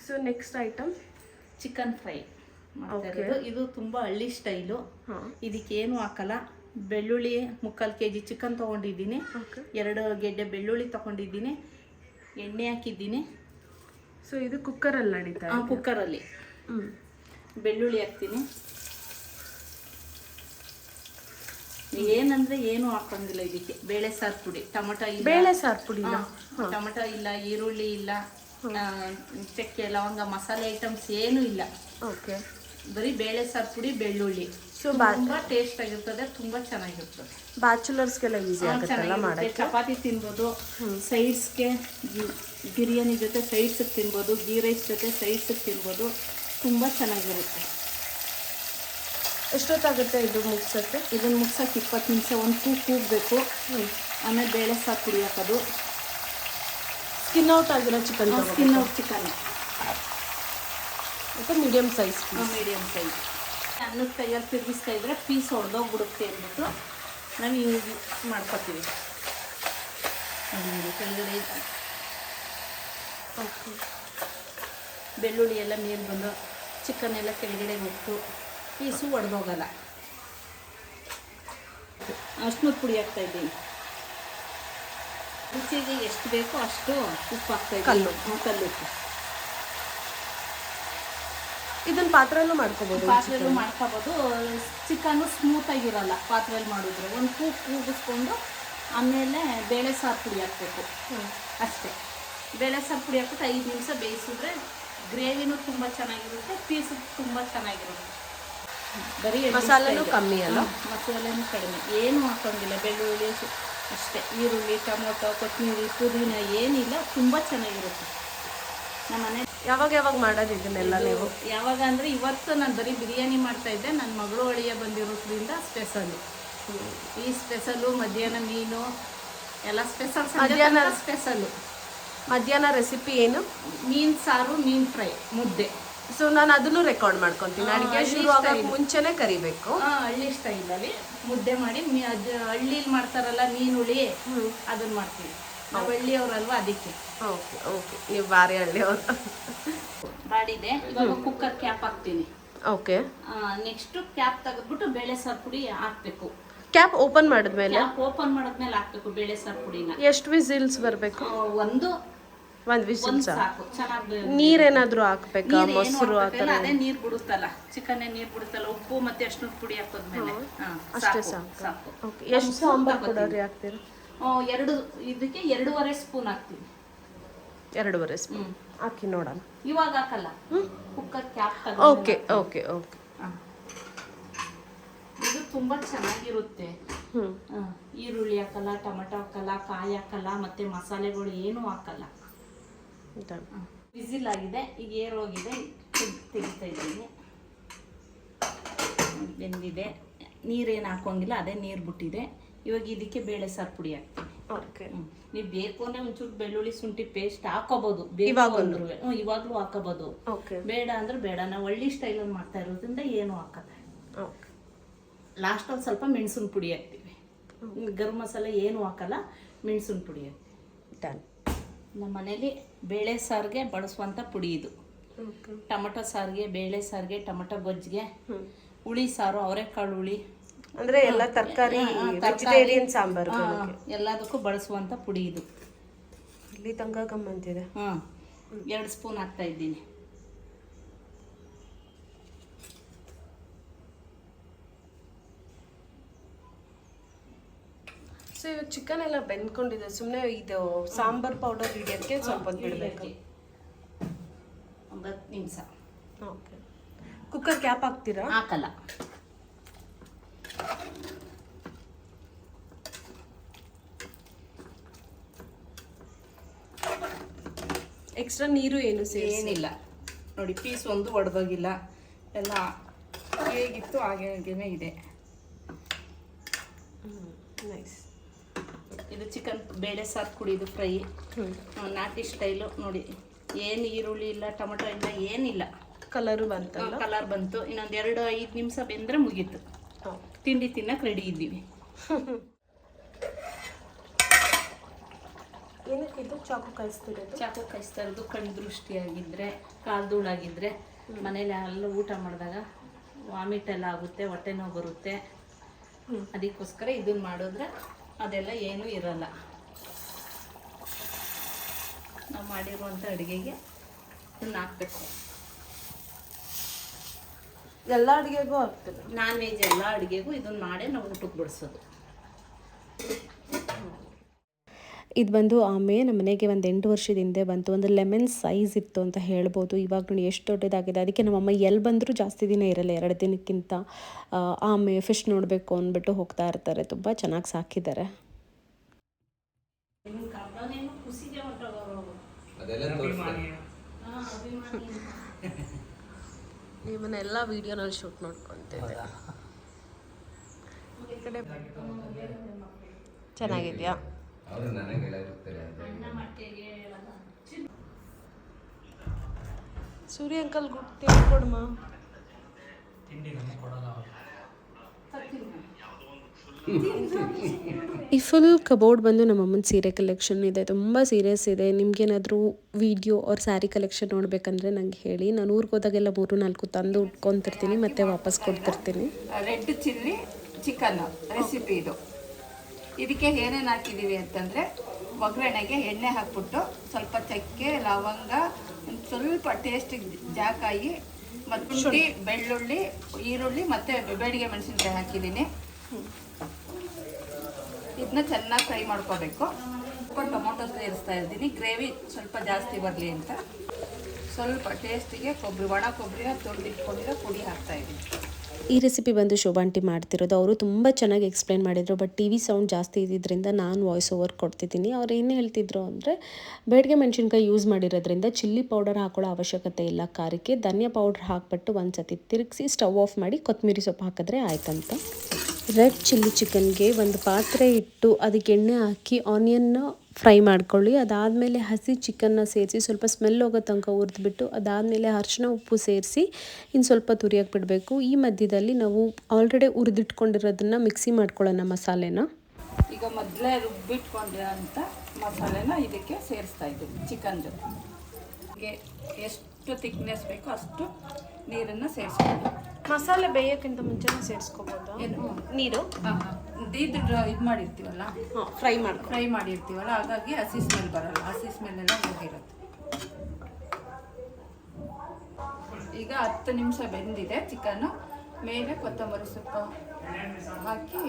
So next item chicken fry ಮಾಡ್ತಾ ಇರೋದು. ಇದು ತುಂಬಾ ಹಳ್ಳಿ ಸ್ಟೈಲು. ಇದಕ್ಕೇನು ಹಾಕಲ್ಲ. ಬೆಳ್ಳುಳ್ಳಿ 3/4 kg ಚಿಕನ್ ತೊಗೊಂಡಿದ್ದೀನಿ, 2 ಗೆಡ್ಡೆ ಬೆಳ್ಳುಳ್ಳಿ ತೊಗೊಂಡಿದ್ದೀನಿ, ಎಣ್ಣೆ ಹಾಕಿದ್ದೀನಿ. ಸೊ ಇದು ಕುಕ್ಕರಲ್ಲಿ ನಡೀತಾ? ಕುಕ್ಕರಲ್ಲಿ ಬೆಳ್ಳುಳ್ಳಿ ಹಾಕ್ತೀನಿ. ಏನಂದ್ರೆ ಏನು ಹಾಕೋಂಗಿಲ್ಲ ಇದಕ್ಕೆ. ಬೇಳೆ ಸಾರು ಪುಡಿ, ಟೊಮೆಟೊ ಇಲ್ಲ, ಬೇಳೆ ಸಾರು ಪುಡಿ ಟೊಮೆಟೊ ಇಲ್ಲ, ಈರುಳ್ಳಿ ಇಲ್ಲ, ಚಕ್ಕೆ ಲವಂಗ ಮಸಾಲೆ ಐಟಮ್ಸ್ ಏನೂ ಇಲ್ಲ. ಓಕೆ. ಬರೀ ಬೇಳೆ ಸಾರು ಪುಡಿ, ಬೆಳ್ಳುಳ್ಳಿ. ಸೊ ತುಂಬಾ ಟೇಸ್ಟ್ ಆಗಿರ್ತದೆ, ತುಂಬಾ ಚೆನ್ನಾಗಿರ್ತದೆ. ಬ್ಯಾಚುಲರ್ಸ್ಗೆಲ್ಲ ಈಸಿ ಆಗುತ್ತಲ್ಲ ಮಾಡೋಕ್ಕೆ. ಚಪಾತಿ ತಿನ್ಬೋದು, ಸೈಡ್ಸ್ಗೆ ಬಿರಿಯಾನಿ ಜೊತೆ ಸೈಡ್ಸಿಗೆ ತಿನ್ಬೋದು, ಗೀ ರೈಸ್ ಜೊತೆ ಸೈಡ್ಸಿಗೆ ತಿನ್ಬೋದು. ತುಂಬ ಚೆನ್ನಾಗಿರುತ್ತೆ. ಎಷ್ಟೊತ್ತಾಗುತ್ತೆ ಇದು ಮುಗ್ಸೋಕ್ಕೆ? ಇದನ್ನು ಮುಗ್ಸೋಕ್ಕೆ 20 ನಿಮಿಷ. ಒಂದು ಕೂಗಬೇಕು. ಆಮೇಲೆ ಬೇಳೆ ಸಾರು ಪುಡಿ ಹಾಕೋದು. ಸ್ಕಿನ್ ಔಟ್ ಆಗಿರೋ ಚಿಕನ್ ಸ್ಕಿನ್ ಔಟ್ ಚಿಕನ್ ಮತ್ತು ಮೀಡಿಯಮ್ ಸೈಜ್. Medium size. ಅನ್ನದ ಕೈಯಲ್ಲಿ ತಿರುಗಿಸ್ತಾ ಇದ್ರೆ ಪೀಸ್ ಹೊಡೆದೋಗ್ಬಿಡುತ್ತೆ ಅಂದ್ಬಿಟ್ಟು ನಾವು ಯೂಸ್ ಮಾಡ್ಕೊತೀವಿ. ಕೆಳಗಡೆ ಬೆಳ್ಳುಳ್ಳಿ ಎಲ್ಲ ಮೇಲೆ ಬಂದು ಚಿಕನ್ ಎಲ್ಲ ಕೆಳಗಡೆ ಹೋಗ್ತು, ಪೀಸು ಒಡೆದೋಗಲ್ಲ. ಅಷ್ಟು ಪುಡಿ ಹಾಕ್ತಾ ಇದ್ದೀನಿ. ರುಚಿಗೆ ಎಷ್ಟು ಬೇಕೋ ಅಷ್ಟು ಉಪ್ಪು ಹಾಕ್ತಾ ಇದ್ದೀನಿ. ಕಲ್ಲುಪ್ಪು. ಇದನ್ನು ಪಾತ್ರೆಯಲ್ಲೂ ಮಾಡ್ಕೋಬೋದು. ಪಾತ್ರೆಯಲ್ಲೂ ಮಾಡ್ಕೋಬೋದು. ಚಿಕನ್ನು ಸ್ಮೂತಾಗಿರಲ್ಲ ಪಾತ್ರೆಯಲ್ಲಿ ಮಾಡಿದ್ರೆ. ಒಂದು ಕೂಗಿಸ್ಕೊಂಡು ಆಮೇಲೆ ಬೇಳೆ ಸಾರು ಪುಡಿ ಹಾಕಬೇಕು ಅಷ್ಟೇ. ಬೇಳೆ ಸಾರು ಪುಡಿ ಹಾಕ್ಬಿಟ್ಟು 5 ನಿಮಿಷ ಬೇಯಿಸಿದ್ರೆ ಗ್ರೇವಿನೂ ತುಂಬ ಚೆನ್ನಾಗಿರುತ್ತೆ, ಪೀಸು ತುಂಬ ಚೆನ್ನಾಗಿರುತ್ತೆ. ಬರೀ ಮಸಾಲೆನೂ ಕಮ್ಮಿ ಅಲ್ಲ? ಮಸಾಲೆನೂ ಕಡಿಮೆ, ಏನೂ ಹಾಕೋಂಗಿಲ್ಲ. ಬೆಳ್ಳುಳ್ಳಿ ಅಷ್ಟೇ, ಈರುಳ್ಳಿ, ಟೊಮೊಟೊ, ಕೊತ್ತಂಬರಿ, ಪುದೀನ ಏನಿಲ್ಲ, ತುಂಬ ಚೆನ್ನಾಗಿರುತ್ತೆ. ನಮ್ಮ ಮನೆ ಯಾವಾಗ ಮಾಡೋದು ಇದನ್ನೆಲ್ಲ ನೀವು? ಯಾವಾಗ ಅಂದರೆ ಇವತ್ತು ನಾನು ಬರೀ ಬಿರಿಯಾನಿ ಮಾಡ್ತಾಯಿದ್ದೆ. ನನ್ನ ಮಗಳು ಅಳಿಯ ಬಂದಿರೋದ್ರಿಂದ ಸ್ಪೆಷಲ್ಲು. ಈ ಸ್ಪೆಷಲ್ಲು ಮಧ್ಯಾಹ್ನ ಮೀನು ಎಲ್ಲ ಸ್ಪೆಷಲ್. ಮಧ್ಯಾಹ್ನ ಸ್ಪೆಷಲ್ಲು. ಮಧ್ಯಾಹ್ನ ರೆಸಿಪಿ ಏನು? ಮೀನು ಸಾರು, ಮೀನು ಫ್ರೈ, ಮುದ್ದೆ. ಸೊ ನಾನು ಅದನ್ನು ರೆಕಾರ್ಡ್ ಮಾಡ್ಕೊತೀನಿ. ಅಡುಗೆ ಶುರು ಆಗೋಕ್ಕೆ ಮುಂಚೆನೇ ಕರಿಬೇಕು. ಹಳ್ಳಿ ಸ್ಟೈಲಲ್ಲಿ ಮುದ್ದೆ ಮಾಡಿ ಅದು ಹಳ್ಳೀಲಿ ಮಾಡ್ತಾರಲ್ಲ ಮೀನುಳಿ, ಅದನ್ನು ಮಾಡ್ತೀವಿ ನಾವು. ಹಳ್ಳಿಯವ್ರಲ್ವ, ಅದಕ್ಕೆ. ಓಕೆ ಓಕೆ, ನೀವು ಭಾರಿ ಹಳ್ಳಿಯವರು. ಮಾಡಿದೆ. ಇವಾಗ ಕುಕ್ಕರ್ ಕ್ಯಾಪ್ ಹಾಕ್ತೀನಿ. ಓಕೆ. ನೆಕ್ಸ್ಟು ಕ್ಯಾಪ್ ತೆಗೆದ್ಬಿಟ್ಟು ಬೇಳೆ ಸಾರು ಪುಡಿ ಹಾಕಬೇಕು. ಕ್ಯಾಪ್ ಓಪನ್ ಮಾಡಿದ್ಮೇಲೆ? ಕ್ಯಾಪ್ ಓಪನ್ ಮಾಡಿದ್ಮೇಲೆ ಹಾಕಬೇಕು ಬೇಳೆ ಸಾರು ಪುಡಿನ. ಎಷ್ಟು ವಿಸಿಲ್ಸ್ ಬರಬೇಕು? ಒಂದು ವಿಸಿಲ್ ಸಾಕು. ಚೆನ್ನಾಗಿ ನೀರೇನಾದ್ರೂ ಹಾಕ್ಬೇಕಾ? ಮೊಸರು ಆ ಥರ? ಅದೇ ನೀರು ಬಿಡುತ್ತಲ್ಲ, ಚಿಕನ್ನೇ ನೀರು ಬಿಡುತ್ತಲ್ಲ, ಉಪ್ಪು ಮತ್ತೆ ಅಷ್ಟು ಪುಡಿ ಹಾಕೋದ್ಮೇಲೆ ಅಷ್ಟೇ ಸಾಕು. ಓಕೆ. ಎಷ್ಟು ಸಾಂಬಾರ್ ಪೌಡರ್ ಹಾಕ್ತೀರಾ? 2 ಇದಕ್ಕೆ 2.5 ಸ್ಪೂನ್ ಹಾಕ್ತೀವಿ. 2.5 ಸ್ಪೂನ್ ಹಾಕಿ ನೋಡೋಣ. ಇವಾಗ ಹಾಕಲ್ಲ, ಕುಕ್ಕರ್ ಕ್ಯಾಪ್ ತೆಗೆದು. Okay okay okay. ಇದು ತುಂಬ ಚೆನ್ನಾಗಿರುತ್ತೆ. ಈರುಳ್ಳಿ ಹಾಕಲ್ಲ, ಟೊಮೆಟೊ ಹಾಕಲ್ಲ, ಕಾಯಿ ಹಾಕಲ್ಲ, ಮತ್ತೆ ಮಸಾಲೆಗಳು ಏನೂ ಹಾಕಲ್ಲ. ವಿಸಿಲ್ ಆಗಿದೆ, ಈಗ ಏರೋಗಿದೆ, ತೆಗಿತಾ ಇದ್ದೀನಿ. ಬೆಂದಿದೆ, ನೀರೇನು ಹಾಕೋಂಗಿಲ್ಲ, ಅದೇ ನೀರು ಬಿಟ್ಟಿದೆ. ಇವಾಗ ಇದಕ್ಕೆ ಬೇಳೆ ಸಾರು ಪುಡಿ ಹಾಕ್ತೀನಿ. ಓಕೆ. ನೀವು ಬೇಕು ಅಂದರೆ ಒಂಚೂರು ಬೆಳ್ಳುಳ್ಳಿ ಶುಂಠಿ ಪೇಸ್ಟ್ ಹಾಕೋಬೋದು, ಇವಾಗಲೂ ಹಾಕೋಬೋದು. ಬೇಡ ಅಂದ್ರೆ ಬೇಡ. ನಾವು ಹಳ್ಳಿ ಸ್ಟೈಲಲ್ಲಿ ಮಾಡ್ತಾ ಇರೋದ್ರಿಂದ ಏನು ಹಾಕಲ್ಲ. ಲಾಸ್ಟಲ್ಲಿ ಸ್ವಲ್ಪ ಮೆಣಸಿನ ಪುಡಿ ಹಾಕ್ತೀವಿ. ಗರಂ ಮಸಾಲೆ ಏನು ಹಾಕಲ್ಲ, ಮೆಣಸಿನ ಪುಡಿ ಹಾಕ್ತೀವಿ. ನಮ್ಮ ಮನೇಲಿ ಬೇಳೆ ಸಾರಿಗೆ ಬಳಸುವಂಥ ಪುಡಿ ಇದು. ಟೊಮಟೊ ಸಾರಿಗೆ, ಬೇಳೆ ಸಾರಿಗೆ, ಟೊಮಟೊ ಗೊಜ್ಜಿಗೆ, ಹುಳಿ ಸಾರು, ಅವರೆಕಾಳು ಹುಳಿ, ಅಂದರೆ ಎಲ್ಲ ತರಕಾರಿ ವೆಜಿಟೇರಿಯನ್ ಸಾಂಬಾರು ಎಲ್ಲದಕ್ಕೂ ಬಳಸುವಂಥ ಪುಡಿ ಇದು. ಇಲ್ಲಿ ತನಕ ಗಮ್ಮಂತಿದೆ. 2 ಸ್ಪೂನ್ ಹಾಕ್ತಾ ಇದ್ದೀನಿ. ಸೊ ಇವಾಗ ಚಿಕನ್ ಎಲ್ಲ ಬೆಂದ್ಕೊಂಡಿದೆ. ಸುಮ್ಮನೆ ಇದು ಸಾಂಬಾರ್ ಪೌಡರ್ ಹಿಡಿಯೋಕ್ಕೆ ಸ್ವಲ್ಪ ಹೊತ್ತು ಬಿಡಬೇಕು. 10 ನಿಮಿಷ. ಓಕೆ. ಕುಕ್ಕರ್ ಕ್ಯಾಪ್ ಹಾಕ್ತೀರಾ? ಹಾಕಲ್ಲ. ಎಕ್ಸ್ಟ್ರಾ ನೀರು ಏನು ಏನಿಲ್ಲ ನೋಡಿ. ಪೀಸ್ ಒಂದು ಒಡೆದೋಗಿಲ್ಲ, ಎಲ್ಲ ಹೇಗಿತ್ತು ಹಾಗೇನೇ ಇದೆ. ನೈಸ್. ಇದು ಚಿಕನ್ ಬೇಳೆ ಸಾರು ಪುಡಿ, ಇದು ಫ್ರೈ ನಾಟಿ ಸ್ಟೈಲು ನೋಡಿ. ಏನು ಈರುಳ್ಳಿ ಇಲ್ಲ, ಟೊಮೆಟೊ ಇಲ್ಲ, ಏನಿಲ್ಲ. ಕಲರು ಬಂತು. ಕಲರ್ ಬಂತು. ಇನ್ನೊಂದು 2-5 ನಿಮಿಷ ಬೆಂದರೆ ಮುಗೀತು. ತಿಂಡಿ ತಿನ್ನಕ್ಕೆ ರೆಡಿ ಇದ್ದೀವಿ. ಏನಕ್ಕೆ ಇದು ಚಾಕು ಕಾಯಿಸ್ತಿರೋದು? ಚಾಕು ಕಾಯಿಸ್ತಾ ಇರೋದು ಕಣ್ಣು ದೃಷ್ಟಿಯಾಗಿದ್ದರೆ, ಕಾಲು ಧೂಳಾಗಿದ್ದರೆ, ಮನೇಲಿ ಎಲ್ಲ ಊಟ ಮಾಡಿದಾಗ ವಾಮಿಟ್ ಎಲ್ಲ ಆಗುತ್ತೆ, ಹೊಟ್ಟೆ ನೋವು ಬರುತ್ತೆ. ಅದಕ್ಕೋಸ್ಕರ ಇದನ್ನು ಮಾಡಿದ್ರೆ ಅದೆಲ್ಲ ಏನೂ ಇರಲ್ಲ. ನಾವು ಮಾಡಿರುವಂಥ ಅಡುಗೆಗೆ ಇದನ್ನು ಹಾಕ್ಬೇಕು. ಎಲ್ಲ ಅಡುಗೆಗೂ ಹಾಕ್ತೀವಿ. ನಾನ್ ವೆಜ್ ಎಲ್ಲ ಅಡುಗೆಗೂ ಇದನ್ನು ಮಾಡೇ ನಾವು ಊಟಕ್ಕೆ ಬಡಿಸೋದು. ಇದು ಬಂದು ಆಮೇಲೆ ನಮ್ಮ ಮನೆಗೆ ಒಂದು 8 ವರ್ಷದ ಹಿಂದೆ ಬಂತು. ಒಂದು ಲೆಮನ್ ಸೈಜ್ ಇತ್ತು ಅಂತ ಹೇಳ್ಬೋದು. ಇವಾಗ ನೋಡಿ ಎಷ್ಟು ದೊಡ್ಡದಾಗಿದೆ. ಅದಕ್ಕೆ ನಮ್ಮಮ್ಮ ಎಲ್ಲಿ ಬಂದರೂ ಜಾಸ್ತಿ ದಿನ ಇರಲ್ಲ, 2 ದಿನಕ್ಕಿಂತ. ಆಮೇಲೆ ಫಿಶ್ ನೋಡಬೇಕು ಅಂದ್ಬಿಟ್ಟು ಹೋಗ್ತಾ ಇರ್ತಾರೆ. ತುಂಬ ಚೆನ್ನಾಗಿ ಸಾಕಿದ್ದಾರೆ. ನಿಮ್ಮನ್ನೆಲ್ಲ ವಿಡಿಯೋನಲ್ಲಿ ಶೂಟ್ ಮಾಡ್ಕೊತಿದ್ದೆ. ಈ ಕಡೆ ಚೆನ್ನಾಗಿದೆಯಾ? ಅವರು ನನಗೆ ಹೇಳಾಗುತ್ತಾರೆ ಸೂರ್ಯ ಅಂಕಲ್ ತಿಳ್ಕೊಡಮ್ಮ. ಈ ಫುಲ್ ಕಬೋರ್ಡ್ ಬಂದು ನಮ್ಮಮ್ಮನ ಸೀರೆ ಕಲೆಕ್ಷನ್ ಇದೆ. ತುಂಬ ಸೀರೆಸ್ ಇದೆ. ನಿಮ್ಗೇನಾದರೂ ವಿಡಿಯೋ ಅವ್ರ ಸ್ಯಾರಿ ಕಲೆಕ್ಷನ್ ನೋಡಬೇಕಂದ್ರೆ ನಂಗೆ ಹೇಳಿ. ನಾನು ಊರಿಗೆ ಹೋದಾಗೆಲ್ಲ 3-4 ತಂದು ಉಟ್ಕೊತಿರ್ತೀನಿ ಮತ್ತು ವಾಪಸ್ ಕೊಡ್ತಿರ್ತೀನಿ. ರೆಡ್ ಚಿಲ್ಲಿ ಚಿಕನ್ ರೆಸಿಪಿ ಇದು. ಇದಕ್ಕೆ ಏನೇನು ಹಾಕಿದ್ದೀವಿ ಅಂತಂದರೆ, ಒಗ್ಗರಣೆಗೆ ಎಣ್ಣೆ ಹಾಕ್ಬಿಟ್ಟು ಸ್ವಲ್ಪ ಚಕ್ಕೆ, ಲವಂಗ, ಒಂದು ಸ್ವಲ್ಪ ಟೇಸ್ಟಿಗೆ ಜಾಕಾಯಿ ಮತ್ತು ಶುಂಠಿ, ಬೆಳ್ಳುಳ್ಳಿ, ಈರುಳ್ಳಿ ಮತ್ತು ಬೇಡಿಗೆ ಮೆಣಸಿನ್ಕಾಯಿ ಹಾಕಿದ್ದೀನಿ. ಇದನ್ನ ಚೆನ್ನಾಗಿ ಫ್ರೈ ಮಾಡ್ಕೋಬೇಕು. ಸ್ವಲ್ಪ ಟೊಮೊಟೊ ಸೇರಿಸ್ತಾ ಇದ್ದೀನಿ, ಗ್ರೇವಿ ಸ್ವಲ್ಪ ಜಾಸ್ತಿ ಬರಲಿ ಅಂತ. ಸ್ವಲ್ಪ ಟೇಸ್ಟಿಗೆ ಒಣ ಕೊಬ್ಬರಿನ ತೊಳೆದಿಟ್ಕೊಂಡಿರೋ ಪುಡಿ ಹಾಕ್ತಾಯಿದ್ದೀನಿ. ಈ ರೆಸಿಪಿ ಬಂದು ಶೋಭಾಂಟಿ ಮಾಡ್ತಿರೋದು. ಅವರು ತುಂಬ ಚೆನ್ನಾಗಿ ಎಕ್ಸ್ಪ್ಲೈನ್ ಮಾಡಿದರು. ಬಟ್ ಟಿ ವಿ ಸೌಂಡ್ ಜಾಸ್ತಿ ಇದ್ದಿದ್ದರಿಂದ ನಾನು ವಾಯ್ಸ್ ಓವರ್ ಕೊಡ್ತಿದ್ದೀನಿ. ಅವ್ರು ಏನು ಹೇಳ್ತಿದ್ರು ಅಂದರೆ, ಬೇಡಿಗೆ ಮೆಣಸಿನ್ಕಾಯಿ ಯೂಸ್ ಮಾಡಿರೋದ್ರಿಂದ ಚಿಲ್ಲಿ ಪೌಡರ್ ಹಾಕೊಳ್ಳೋ ಅವಶ್ಯಕತೆ ಇಲ್ಲ. ಖಾರಕ್ಕೆ ಧನಿಯಾ ಪೌಡ್ರ್ ಹಾಕ್ಬಿಟ್ಟು ಒಂದು ಸತಿ ತಿರುಗಿಸಿ ಸ್ಟವ್ ಆಫ್ ಮಾಡಿ ಕೊತ್ತಂಬರಿ ಸೊಪ್ಪು ಹಾಕಿದ್ರೆ ಆಯ್ತಂತ. ರೆಡ್ ಚಿಲ್ಲಿ ಚಿಕನ್ಗೆ ಒಂದು ಪಾತ್ರೆ ಇಟ್ಟು ಅದಕ್ಕೆ ಎಣ್ಣೆ ಹಾಕಿ ಆನಿಯನ್ನ ಫ್ರೈ ಮಾಡ್ಕೊಳ್ಳಿ. ಅದಾದಮೇಲೆ ಹಸಿ ಚಿಕನ್ನ ಸೇರಿಸಿ ಸ್ವಲ್ಪ ಸ್ಮೆಲ್ ಹೋಗೋ ತನಕ ಹುರಿದ್ಬಿಟ್ಟು, ಅದಾದಮೇಲೆ ಅರಿಶಿನ ಉಪ್ಪು ಸೇರಿಸಿ ಇನ್ನು ಸ್ವಲ್ಪ ತುರಿಯೋಕೆ ಬಿಡಬೇಕು. ಈ ಮಧ್ಯದಲ್ಲಿ ನಾವು ಆಲ್ರೆಡಿ ಹುರಿದಿಟ್ಕೊಂಡಿರೋದನ್ನು ಮಿಕ್ಸಿ ಮಾಡ್ಕೊಳ್ಳೋಣ ಮಸಾಲೆನ. ಈಗ ಮೊದಲೇ ರುಬ್ಬಿಟ್ಕೊಂಡಿರೋಂಥ ಮಸಾಲೆನ ಇದಕ್ಕೆ ಸೇರಿಸ್ತಾ ಇದ್ದೀವಿ. ಚಿಕನ್ ಜೊತೆಗೆ ಎಷ್ಟು ಥಿಕ್ನೆಸ್ ಬೇಕೋ ಅಷ್ಟು ನೀರನ್ನು ಸೇರಿಸ್ಕೊಂಡು, ಮಸಾಲೆ ಬೇಯೋಕ್ಕಿಂತ ಮುಂಚೆನೇ ಸೇರಿಸ್ಕೋಬೋದು ನೀರು. ಇದು ಮಾಡಿರ್ತೀವಲ್ಲ, ಫ್ರೈ ಮಾಡಿರ್ತೀವಲ್ಲ, ಹಾಗಾಗಿ ಹಸಿ ಸ್ಮೆಲ್ ಬರಲ್ಲ. ಹಸಿ ಸ್ಮೆಲ್ಲೆಲ್ಲ ಹೋಗಿರುತ್ತೆ. ಈಗ 10 ನಿಮಿಷ ಬೆಂದಿದೆ ಚಿಕನ್ನು. ಮೇಲೆ ಕೊತ್ತಂಬರಿ ಸೊಪ್ಪು ಹಾಕಿ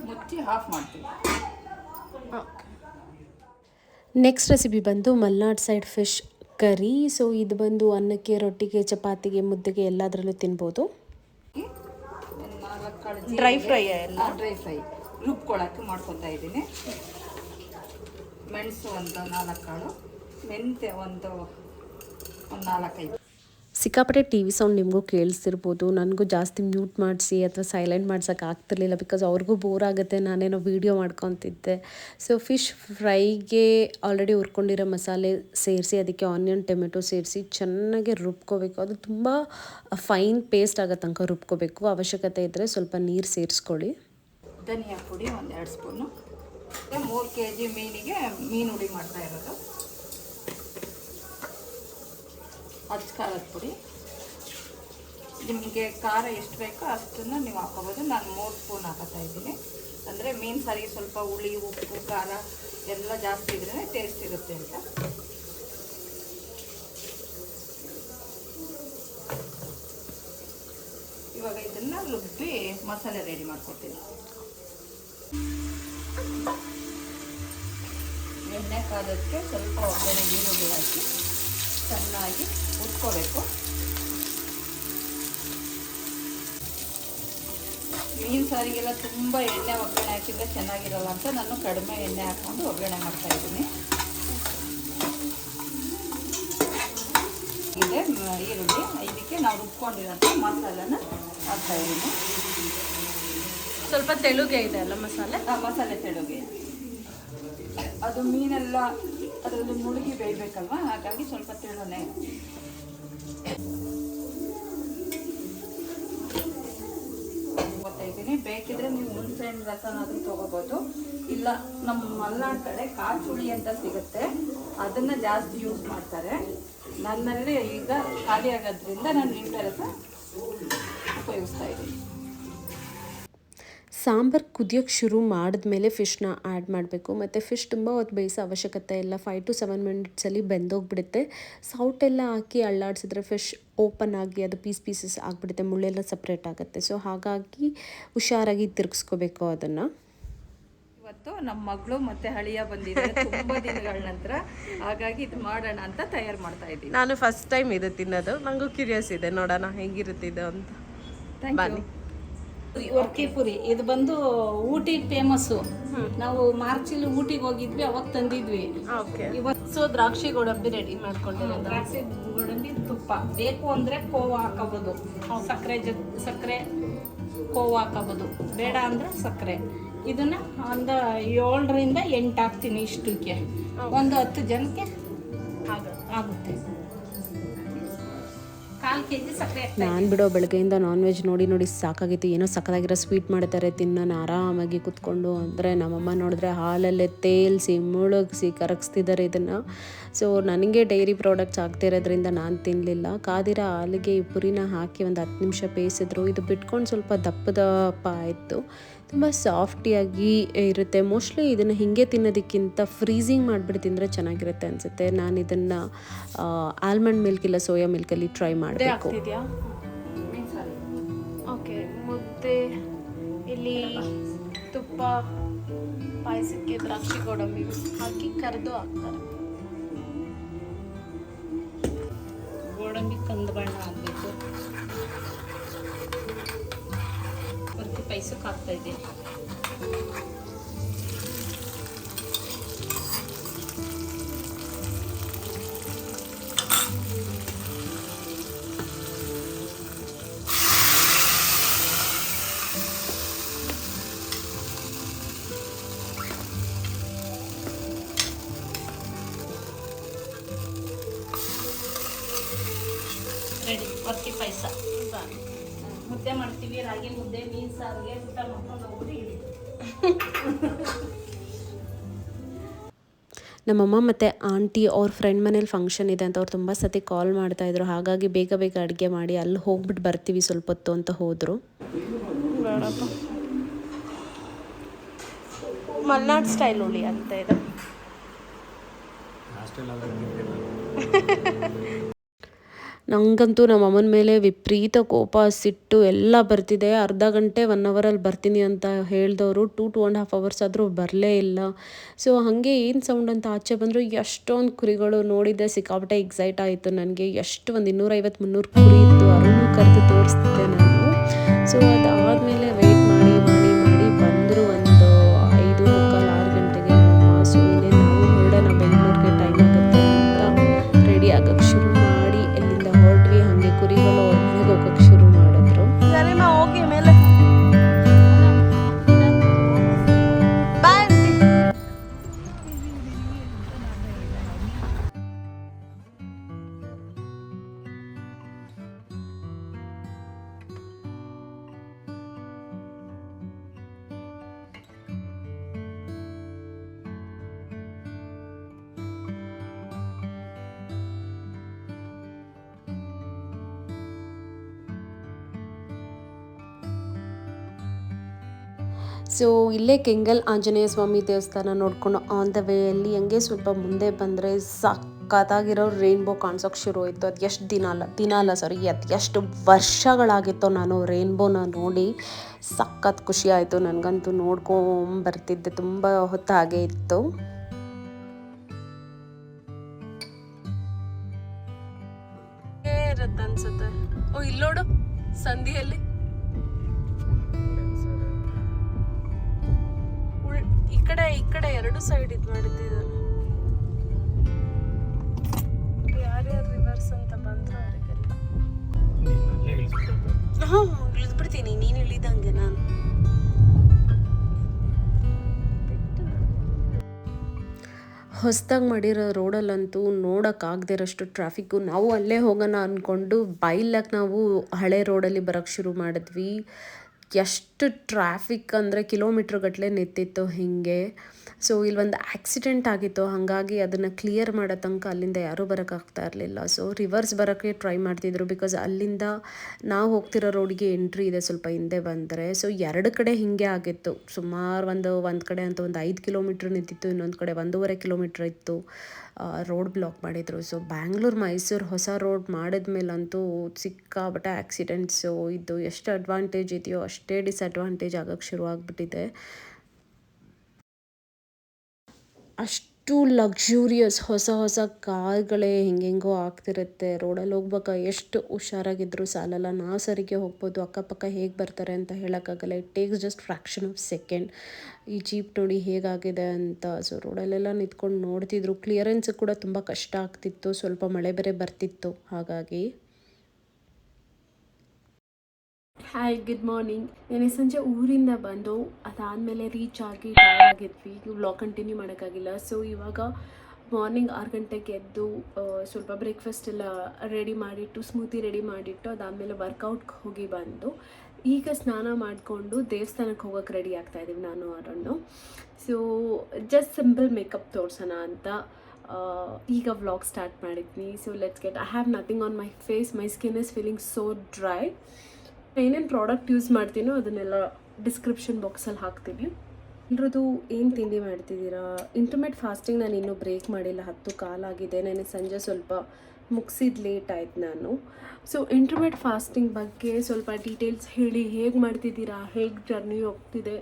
ಮುಚ್ಚಿ ಆಫ್ ಮಾಡ್ತೀವಿ. ನೆಕ್ಸ್ಟ್ ರೆಸಿಪಿ ಬಂದು Malnad side fish curry. So ಇದು ಬಂದು ಅನ್ನಕ್ಕೆ, ರೊಟ್ಟಿಗೆ, ಚಪಾತಿಗೆ, ಮುದ್ದೆಗೆ ಎಲ್ಲದರಲ್ಲೂ ತಿನ್ಬೋದು. ಡ್ರೈ ಫ್ರೈ ಎಲ್ಲ ಡ್ರೈ ಫ್ರೈ ರುಬ್ಕೊಳಕ್ಕೆ ಮಾಡ್ಕೊತಾ ಇದ್ದೀನಿ. ಮೆಣಸು ಒಂದು 4 ಕಾಳು, ಮೆಂತ್ಯ ಒಂದು 4-5. ಸಿಕ್ಕಾಪಟ್ಟೆ ಟಿ ವಿ ಸೌಂಡ್ ನಿಮಗೂ ಕೇಳಿಸ್ತಿರ್ಬೋದು. ನನಗೂ ಜಾಸ್ತಿ ಮ್ಯೂಟ್ ಮಾಡಿಸಿ ಅಥವಾ ಸೈಲೆಂಟ್ ಮಾಡ್ಸೋಕೆ ಆಗ್ತಿರ್ಲಿಲ್ಲ, ಬಿಕಾಸ್ ಅವ್ರಿಗೂ ಬೋರ್ ಆಗುತ್ತೆ. ನಾನೇನೋ ವೀಡಿಯೋ ಮಾಡ್ಕೊತಿದ್ದೆ. ಸೊ ಫಿಶ್ ಫ್ರೈಗೆ ಆಲ್ರೆಡಿ ಹುರ್ಕೊಂಡಿರೋ ಮಸಾಲೆ ಸೇರಿಸಿ ಅದಕ್ಕೆ ಆನಿಯನ್, ಟೊಮೆಟೊ ಸೇರಿಸಿ ಚೆನ್ನಾಗಿ ರುಬ್ಕೋಬೇಕು. ಅದು ತುಂಬ ಫೈನ್ ಪೇಸ್ಟ್ ಆಗೋ ತನಕ ರುಬ್ಕೋಬೇಕು. ಅವಶ್ಯಕತೆ ಇದ್ದರೆ ಸ್ವಲ್ಪ ನೀರು ಸೇರಿಸ್ಕೊಳ್ಳಿ. ಧನಿಯಾ ಪುಡಿ 1-2 ಸ್ಪೂನು. 3 kg ಮೀನಿಗೆ ಮೀನು ಹುಡಿ ಮಾಡ್ತಾ ಇರೋದು. ಅಚ್ಚ ಖಾರದ ಪುಡಿ. ನಿಮಗೆ ಖಾರ ಎಷ್ಟು ಬೇಕೋ ಅಷ್ಟನ್ನು ನೀವು ಹಾಕೋಬೋದು. ನಾನು 3 ಸ್ಪೂನ್ ಹಾಕೋತಾ ಇದ್ದೀನಿ. ಅಂದರೆ ಮೀನು ಸಾರಿಗೆ ಸ್ವಲ್ಪ ಹುಳಿ, ಉಪ್ಪು, ಖಾರ ಎಲ್ಲ ಜಾಸ್ತಿ ಇದ್ರೇ ಟೇಸ್ಟ್ ಇರುತ್ತೆ ಅಂತ. ಇವಾಗ ಇದನ್ನು ರುಬ್ಬಿ ಮಸಾಲೆ ರೆಡಿ ಮಾಡ್ಕೊತೀನಿ. ಎಣ್ಣೆ ಕಾದಕ್ಕೆ ಸ್ವಲ್ಪ ಒಗ್ಗರಣೆ ಈರುಳ್ಳಿ ಹಾಕಿ ಚೆನ್ನಾಗಿ ಉಟ್ಕೋಬೇಕು. ಮೀನು ಸಾರಿಗೆಲ್ಲ ತುಂಬ ಎಣ್ಣೆ ಒಗ್ಗರಣೆ ಹಾಕಿದರೆ ಚೆನ್ನಾಗಿರಲ್ಲ ಅಂತ ನಾನು ಕಡಿಮೆ ಎಣ್ಣೆ ಹಾಕ್ಕೊಂಡು ಒಗ್ಗರಣೆ ಮಾಡ್ತಾಯಿದ್ದೀನಿ. ಇದೆ ಈರುಳ್ಳಿ. ಇದಕ್ಕೆ ನಾವು ರುಬ್ಕೊಂಡಿರೋಂಥ ಮಸಾಲೆನ ಹಾಕ್ತಾಯಿದ್ದೀನಿ. ಸ್ವಲ್ಪ ತೆಳುಗೆ ಇದೆ ಅಲ್ಲ ಮಸಾಲೆ? ಮಸಾಲೆ ತೆಳುಗೆ. ಅದು ಮೀನೆಲ್ಲ ಅದರಲ್ಲಿ ಮುಳುಗಿ ಬೇಯಬೇಕಲ್ವ, ಹಾಗಾಗಿ ಸ್ವಲ್ಪ ತೆಳುನೆ. ಗೊತ್ತಾಯಿದ್ದೀನಿ. ಬೇಕಿದ್ರೆ ನೀವು ಹುಣಸೆಹಣ್ಣು ರಸನಾದರೂ ತೊಗೋಬೋದು. ಇಲ್ಲ, ನಮ್ಮ ಮಲೆನಾಡು ಕಡೆ ಕಾಚುಳಿ ಅಂತ ಸಿಗುತ್ತೆ, ಅದನ್ನು ಜಾಸ್ತಿ ಯೂಸ್ ಮಾಡ್ತಾರೆ. ನನ್ನಲ್ಲಿ ಈಗ ಖಾಲಿ ಆಗೋದ್ರಿಂದ ನಾನು ನಿಂಬೆ ರಸ ಉಪಯೋಗಿಸ್ತಾ ಇದ್ದೀನಿ. ಸಾಂಬಾರು ಕುದಿಯೋಕ್ಕೆ ಶುರು ಮಾಡಿದ್ಮೇಲೆ ಫಿಶ್ನ ಆ್ಯಡ್ ಮಾಡಬೇಕು. ಮತ್ತು ಫಿಶ್ ತುಂಬ ಹೊತ್ತು ಬೇಯಿಸೋ ಅವಶ್ಯಕತೆ ಇಲ್ಲ. 5 to 7 ಮಿನಿಟ್ಸಲ್ಲಿ ಬೆಂದೋಗ್ಬಿಡುತ್ತೆ. ಸೌಟೆಲ್ಲ ಹಾಕಿ ಅಳ್ಳಾಡಿಸಿದ್ರೆ ಫಿಶ್ ಓಪನ್ ಆಗಿ ಅದು ಪೀಸಸ್ ಆಗಿಬಿಡುತ್ತೆ, ಮುಳ್ಳೆಲ್ಲ ಸಪ್ರೇಟ್ ಆಗುತ್ತೆ. ಸೊ ಹಾಗಾಗಿ ಹುಷಾರಾಗಿ ತಿರುಗಿಸ್ಕೋಬೇಕು ಅದನ್ನು. ಇವತ್ತು ನಮ್ಮ ಮಗಳು ಮತ್ತು ಹಳಿಯ ಬಂದಿದ್ದಾರೆ ತುಂಬ ದಿನಗಳ ನಂತರ, ಹಾಗಾಗಿ ಇದು ಮಾಡೋಣ ಅಂತ ತಯಾರು ಮಾಡ್ತಾ ಇದ್ದೀನಿ. ನಾನು ಫಸ್ಟ್ ಟೈಮ್ ಇದು ತಿನ್ನೋದು. ನನಗೂ ಕ್ಯೂರಿಯಸ್ ಇದೆ, ನೋಡೋಣ ಹೇಗಿರುತ್ತೆ ಇದು ಅಂತ. Thank you. ವರ್ಕಿ ಪುರಿ ಇದು ಬಂದು ಊಟಿ ಫೇಮಸ್ಸು. ನಾವು ಮಾರ್ಚಲ್ಲಿ ಊಟಿಗೆ ಹೋಗಿದ್ವಿ, ಅವಾಗ ತಂದಿದ್ವಿ. ಓಕೆ. ಇವತ್ತು ದ್ರಾಕ್ಷಿ ಗೋಡಂಬಿ ರೆಡಿ ಮಾಡ್ಕೊಂಡಿರೋದು. ದ್ರಾಕ್ಷಿ ಗೋಡಂಬಿ ತುಪ್ಪ ಬೇಕು ಅಂದರೆ ಕೋವಾ ಹಾಕೋಬೋದು. ಸಕ್ಕರೆ ಕೋವಾ ಹಾಕೋಬೋದು, ಬೇಡ ಅಂದರೆ ಸಕ್ಕರೆ. ಇದನ್ನು ಒಂದು 7ರಿಂದ 8 ಹಾಕ್ತೀನಿ ಇಷ್ಟಕ್ಕೆ. ಒಂದು 10 ಜನಕ್ಕೆ ಆಗುತ್ತೆ. 1/4 kg ಸಕ್ಕರೆ. ನಾನು ಬಿಡೋ ಬೆಳಗ್ಗೆಯಿಂದ ನಾನ್ ವೆಜ್ ನೋಡಿ ನೋಡಿ ಸಾಕಾಗಿತ್ತು. ಏನೋ ಸಕ್ಕತ್ತಾಗಿರೋ ಸ್ವೀಟ್ ಮಾಡ್ತಾರೆ, ತಿನ್ನೋಣ ಆರಾಮಾಗಿ ಕುತ್ಕೊಂಡು. ಅಂದರೆ ನಮ್ಮಮ್ಮ ನೋಡಿದ್ರೆ ಹಾಲಲ್ಲೇ ತೇಲ್ಸಿ ಮುಳುಗಿಸಿ ಕರಗಿಸ್ತಿದ್ದಾರೆ ಇದನ್ನು. ಸೊ ನನಗೆ ಡೈರಿ ಪ್ರಾಡಕ್ಟ್ಸ್ ಆಗ್ತಿರೋದ್ರಿಂದ ನಾನು ತಿನ್ನಲಿಲ್ಲ. ಕಾದಿರೋ ಹಾಲಿಗೆ ಈ ಪುರಿನ ಹಾಕಿ ಒಂದು 10 ನಿಮಿಷ ಬೇಯಿಸಿದ್ರು. ಇದು ಬಿಟ್ಕೊಂಡು ಸ್ವಲ್ಪ ದಪ್ಪ ಆಯಿತು. ತುಂಬ ಸಾಫ್ಟಿಯಾಗಿ ಇರುತ್ತೆ. ಮೋಸ್ಟ್ಲಿ ಇದನ್ನು ಹೀಗೆ ತಿನ್ನೋದಕ್ಕಿಂತ ಫ್ರೀಸಿಂಗ್ ಮಾಡಿಬಿಟ್ಟು ತಿಂದರೆ ಚೆನ್ನಾಗಿರುತ್ತೆ ಅನಿಸುತ್ತೆ. ನಾನು ಇದನ್ನು ಆಲ್ಮಂಡ್ ಮಿಲ್ಕ್ ಇಲ್ಲ ಸೋಯಾ ಮಿಲ್ಕಲ್ಲಿ ಟ್ರೈ ಮಾಡಬೇಕು. ಓಕೆ, ಮುದ್ದೆ ಇಲ್ಲಿ ತುಪ್ಪ, ಪಾಯಸಕ್ಕೆ ದ್ರಾಕ್ಷಿ ಗೋಡಂಬಿ ಹಾಕಿ ಕರೆದು ಹಾಕ್ತಾರೆ. ಗೋಡಂಬಿ ಕಂದು ಬಣ್ಣ ಆಗಬೇಕು. ಬರ್ತಿ ಪಾಯಸಕ್ಕೆ ಹಾಕ್ತಾಯಿದ್ದೆ. ರೆಡಿ ಬರ್ತಿ ಪಾಯಸ. ಮುದ್ದೆ ಮಾಡ್ತೀವಿ, ರಾಗಿ ಮುದ್ದೆ, ಮೀನು ಸಾರಿಗೆ ಊಟ ಮಾಡ್ಕೊಂಡು ಹೋಗ್ಬಿಟ್ಟು ಇಡಿ. ನಮ್ಮಮ್ಮ ಮತ್ತು ಆಂಟಿ ಅವ್ರ ಫ್ರೆಂಡ್ ಮನೇಲಿ ಫಂಕ್ಷನ್ ಇದೆ ಅಂತ ಅವ್ರು ತುಂಬ ಸತಿ ಕಾಲ್ ಮಾಡ್ತಾಯಿದ್ರು. ಹಾಗಾಗಿ ಬೇಗ ಬೇಗ ಅಡುಗೆ ಮಾಡಿ ಅಲ್ಲಿ ಹೋಗ್ಬಿಟ್ಟು ಬರ್ತೀವಿ ಸ್ವಲ್ಪ ಹೊತ್ತು ಅಂತ ಹೋದರು. ಮಲ್ನಾಡ್ ಸ್ಟೈಲ್ ಹುಳಿ ಅಂತ ಇದೆ. ನನಗಂತೂ ನಮ್ಮ ಅಮ್ಮನ ಮೇಲೆ ವಿಪರೀತ ಕೋಪ, ಸಿಟ್ಟು ಎಲ್ಲ ಬರ್ತಿದೆ. ಅರ್ಧ ಗಂಟೆ 1 ಅವರಲ್ಲಿ ಬರ್ತೀನಿ ಅಂತ ಹೇಳಿದವರು 2.5 ಅವರ್ಸ್ ಆದರೂ ಬರಲೇ ಇಲ್ಲ. ಸೊ ಹಾಗೆ ಏನು ಸೌಂಡ್ ಅಂತ ಆಚೆ ಬಂದರು. ಎಷ್ಟೊಂದು ಕುರಿಗಳು ನೋಡಿದ್ದೆ, ಸಿಕ್ಕಾಪಟ್ಟೆ ಎಕ್ಸೈಟ್ ಆಯಿತು ನನಗೆ. ಎಷ್ಟು ಒಂದು 250-300 ಕುರಿ ಇತ್ತು. ಅದನ್ನು ಕರೆದು ತೋರಿಸ್ತಿದ್ದೆ ನಾನು. ಸೊ ಅದಾದಮೇಲೆ ವೆಯ್ಟ್ ಮಾಡಿ ಬಂದರು ಒಂದು 5:45-6 ಗಂಟೆಗೆ ನಮ್ಮಮ್ಮ. ಸೊ ಇನ್ನೇನು ನಾವು ಹೊರಡೋಣ, ಬೆಂಗಳೂರಿಗೆ ಟೈಮ್ ಆಗುತ್ತೆ ಅಂತ ರೆಡಿ ಆಗೋಕ್ಕೆ ಶುರು ಮಾಡಿ ಎಲ್ಲಿಂದ ಹೊರಟ್ವಿ. ಹಾಗೆ ಕುರಿಗಳು ಅವ್ರ ಮನೆಗೆ ಹೋಗೋಕ್ಕೆ ಶುರು ಮಾಡಿದ್ರು. ಹೋಗಿ ಮೇಲೆ ಬಾಯ್. ಸೊ ಇಲ್ಲೇ ಕೆಂಗಲ್ ಆಂಜನೇಯ ಸ್ವಾಮಿ ದೇವಸ್ಥಾನ ನೋಡ್ಕೊಂಡು ಆನ್ ದ ವೇಯಲ್ಲಿ ಹಂಗೆ ಸ್ವಲ್ಪ ಮುಂದೆ ಬಂದರೆ ಸಖತ್ತಾಗಿರೋ ರೈನ್ಬೋ ಕಾಣಿಸೋಕೆ ಶುರು ಆಯಿತು. ಅದು ಎಷ್ಟು ದಿನ ಅಲ್ಲ ಸಾರಿ, ಅದು ಎಷ್ಟು ವರ್ಷಗಳಾಗಿತ್ತೋ ನಾನು ರೈನ್ಬೋನ ನೋಡಿ. ಸಖತ್ ಖುಷಿ ಆಯಿತು ನನಗಂತೂ. ನೋಡ್ಕೊಂಬರ್ತಿದ್ದೆ, ತುಂಬ ಹೊತ್ತು ಹಾಗೆ ಇತ್ತು. ಇರುತ್ತೆ ಅನ್ಸುತ್ತೆ. ಓ ಇಲ್ಲೋಡು ಸಂಧಿಯಲ್ಲಿ ಈ ಕಡೆ 2 ಸೈಡ್ ಇದು ಮಾಡಿದ್ದಾರೆ. ಯಾರ್ಯಾರು ರಿವರ್ಸ್ ಅಂತ ಬಂದ್ರು ಅವರಿಗೆಲ್ಲ ಇಳಿದ್ಬಿಡ್ತೀನಿ. ನೀನು ಇಳಿದಂಗೆ ನಾನು. ಹೊಸದಾಗಿ ಮಾಡಿರೋ ರೋಡಲ್ಲಂತೂ ನೋಡೋಕ್ಕಾಗದಿರೋಷ್ಟು ಟ್ರಾಫಿಕ್ಕು. ನಾವು ಅಲ್ಲೇ ಹೋಗೋಣ ಅಂದ್ಕೊಂಡು ಬೈಲಾಗಿ ನಾವು ಹಳೆ ರೋಡಲ್ಲಿ ಬರೋಕ್ಕೆ ಶುರು ಮಾಡಿದ್ವಿ. ಎಷ್ಟು ಟ್ರಾಫಿಕ್ ಅಂದರೆ ಕಿಲೋಮೀಟ್ರ್ ಗಟ್ಟಲೆ ನಿಂತಿತ್ತು ಹೀಗೆ. ಸೊ ಇಲ್ಲೊಂದು ಆಕ್ಸಿಡೆಂಟ್ ಆಗಿತ್ತು, ಹಾಗಾಗಿ ಅದನ್ನು ಕ್ಲಿಯರ್ ಮಾಡೋ ತನಕ ಅಲ್ಲಿಂದ ಯಾರೂ ಬರೋಕ್ಕಾಗ್ತಾ ಇರಲಿಲ್ಲ. ಸೊ ರಿವರ್ಸ್ ಬರೋಕ್ಕೆ ಟ್ರೈ ಮಾಡ್ತಿದ್ರು, ಬಿಕಾಸ್ ಅಲ್ಲಿಂದ ನಾವು ಹೋಗ್ತಿರೋ ರೋಡಿಗೆ ಎಂಟ್ರಿ ಇದೆ ಸ್ವಲ್ಪ ಹಿಂದೆ ಬಂದರೆ. ಸೊ 2 ಕಡೆ ಹೀಗೆ ಆಗಿತ್ತು. ಸುಮಾರು ಒಂದು ಕಡೆ ಅಂತೂ ಒಂದು 5 ಕಿಲೋಮೀಟ್ರ್ ನಿಂತಿತ್ತು, ಇನ್ನೊಂದು ಕಡೆ 1.5 ಕಿಲೋಮೀಟ್ರ್ ಇತ್ತು. ರೋಡ್ ಬ್ಲಾಕ್ ಮಾಡಿದರು. ಸೊ ಬ್ಯಾಂಗ್ಳೂರು ಮೈಸೂರು ಹೊಸ ರೋಡ್ ಮಾಡಿದ್ಮೇಲಂತೂ ಸಿಕ್ಕಾಬಟ್ಟೆ ಆಕ್ಸಿಡೆಂಟ್ಸು. ಇದು ಎಷ್ಟು ಅಡ್ವಾಂಟೇಜ್ ಇದೆಯೋ ಅಷ್ಟೇ ಡಿಸ್ಅಡ್ವಾಂಟೇಜ್ ಆಗೋಕ್ಕೆ ಶುರು ಆಗಿಬಿಟ್ಟಿದೆ. ಅಷ್ಟು ಲಕ್ಸುರಿಯಸ್ ಹೊಸ ಕಾರ್ಗಳೇ ಹೆಂಗೆಂಗೋ ಆಗ್ತಿರುತ್ತೆ. ರೋಡಲ್ಲಿ ಹೋಗ್ಬೇಕಾ ಎಷ್ಟು ಹುಷಾರಾಗಿದ್ದರೂ ಸಾಲಲ್ಲ. ನಾವು ಸರಿಗೆ ಹೋಗ್ಬೋದು, ಅಕ್ಕಪಕ್ಕ ಹೇಗೆ ಬರ್ತಾರೆ ಅಂತ ಹೇಳೋಕ್ಕಾಗಲ್ಲ. It takes just fraction of second. ಈ ಜೀಪ್ ನೋಡಿ ಹೇಗಾಗಿದೆ ಅಂತ. ಸೊ ರೋಡಲ್ಲೆಲ್ಲ ನಿಂತ್ಕೊಂಡು ನೋಡ್ತಿದ್ರು. ಕ್ಲಿಯರೆನ್ಸ್ ಕೂಡ ತುಂಬ ಕಷ್ಟ ಆಗ್ತಿತ್ತು, ಸ್ವಲ್ಪ ಮಳೆ ಬೇರೆ ಬರ್ತಿತ್ತು ಹಾಗಾಗಿ. Hi good morning. ನೆನ್ನೆ ಸಂಜೆ ಊರಿಂದ ಬಂದು ಅದಾದಮೇಲೆ ರೀಚ್ ಆಗಿ ಟೈರ್ಡ್ ಆಗಿದ್ವಿ. ವ್ಲಾಗ್ ಕಂಟಿನ್ಯೂ ಮಾಡೋಕ್ಕಾಗಿಲ್ಲ. ಸೊ ಇವಾಗ ಮಾರ್ನಿಂಗ್ 6 ಗಂಟೆಗೆ ಎದ್ದು ಸ್ವಲ್ಪ ಬ್ರೇಕ್ಫಾಸ್ಟ್ ಎಲ್ಲ ರೆಡಿ ಮಾಡಿಟ್ಟು, ಸ್ಮೂತಿ ರೆಡಿ ಮಾಡಿಟ್ಟು, ಅದಾದಮೇಲೆ ವರ್ಕೌಟ್ಗೆ ಹೋಗಿ ಬಂದು ಈಗ ಸ್ನಾನ ಮಾಡಿಕೊಂಡು ದೇವಸ್ಥಾನಕ್ಕೆ ಹೋಗೋಕ್ಕೆ ರೆಡಿ ಆಗ್ತಾಯಿದ್ದೀವಿ ನಾನು ಅರಣ್ಣು. ಸೊ ಜಸ್ಟ್ ಸಿಂಪಲ್ ಮೇಕಪ್ ತೋರಿಸೋಣ ಅಂತ ಈಗ ವ್ಲಾಗ್ ಸ್ಟಾರ್ಟ್ ಮಾಡಿದ್ನಿ. So let's get. I have nothing on my face. My skin is feeling so dry. ಏನೇನು ಪ್ರಾಡಕ್ಟ್ ಯೂಸ್ ಮಾಡ್ತೀನೋ ಅದನ್ನೆಲ್ಲ ಡಿಸ್ಕ್ರಿಪ್ಷನ್ ಬಾಕ್ಸಲ್ಲಿ ಹಾಕ್ತೀನಿ. ಎಲ್ಲರದು ಏನು ತಿಂಡಿ ಮಾಡ್ತಿದ್ದೀರಾ? ಇಂಟರ್ಮಿಟ್ ಫಾಸ್ಟಿಂಗ್ ನಾನು ಇನ್ನೂ ಬ್ರೇಕ್ ಮಾಡಿಲ್ಲ, 10 ಕಾಲಾಗಿದೆ. ನಾನು ಸಂಜೆ ಸ್ವಲ್ಪ ಮುಗಿಸಿದ್ದು ಲೇಟ್ ಆಯ್ತು ನಾನು. ಸೊ ಇಂಟರ್ಮಿಟ್ ಫಾಸ್ಟಿಂಗ್ ಬಗ್ಗೆ ಸ್ವಲ್ಪ ಡೀಟೇಲ್ಸ್ ಹೇಳಿ, ಹೇಗೆ ಮಾಡ್ತಿದ್ದೀರಾ, ಹೇಗೆ ಜರ್ನಿ ಹೋಗ್ತಿದೆ,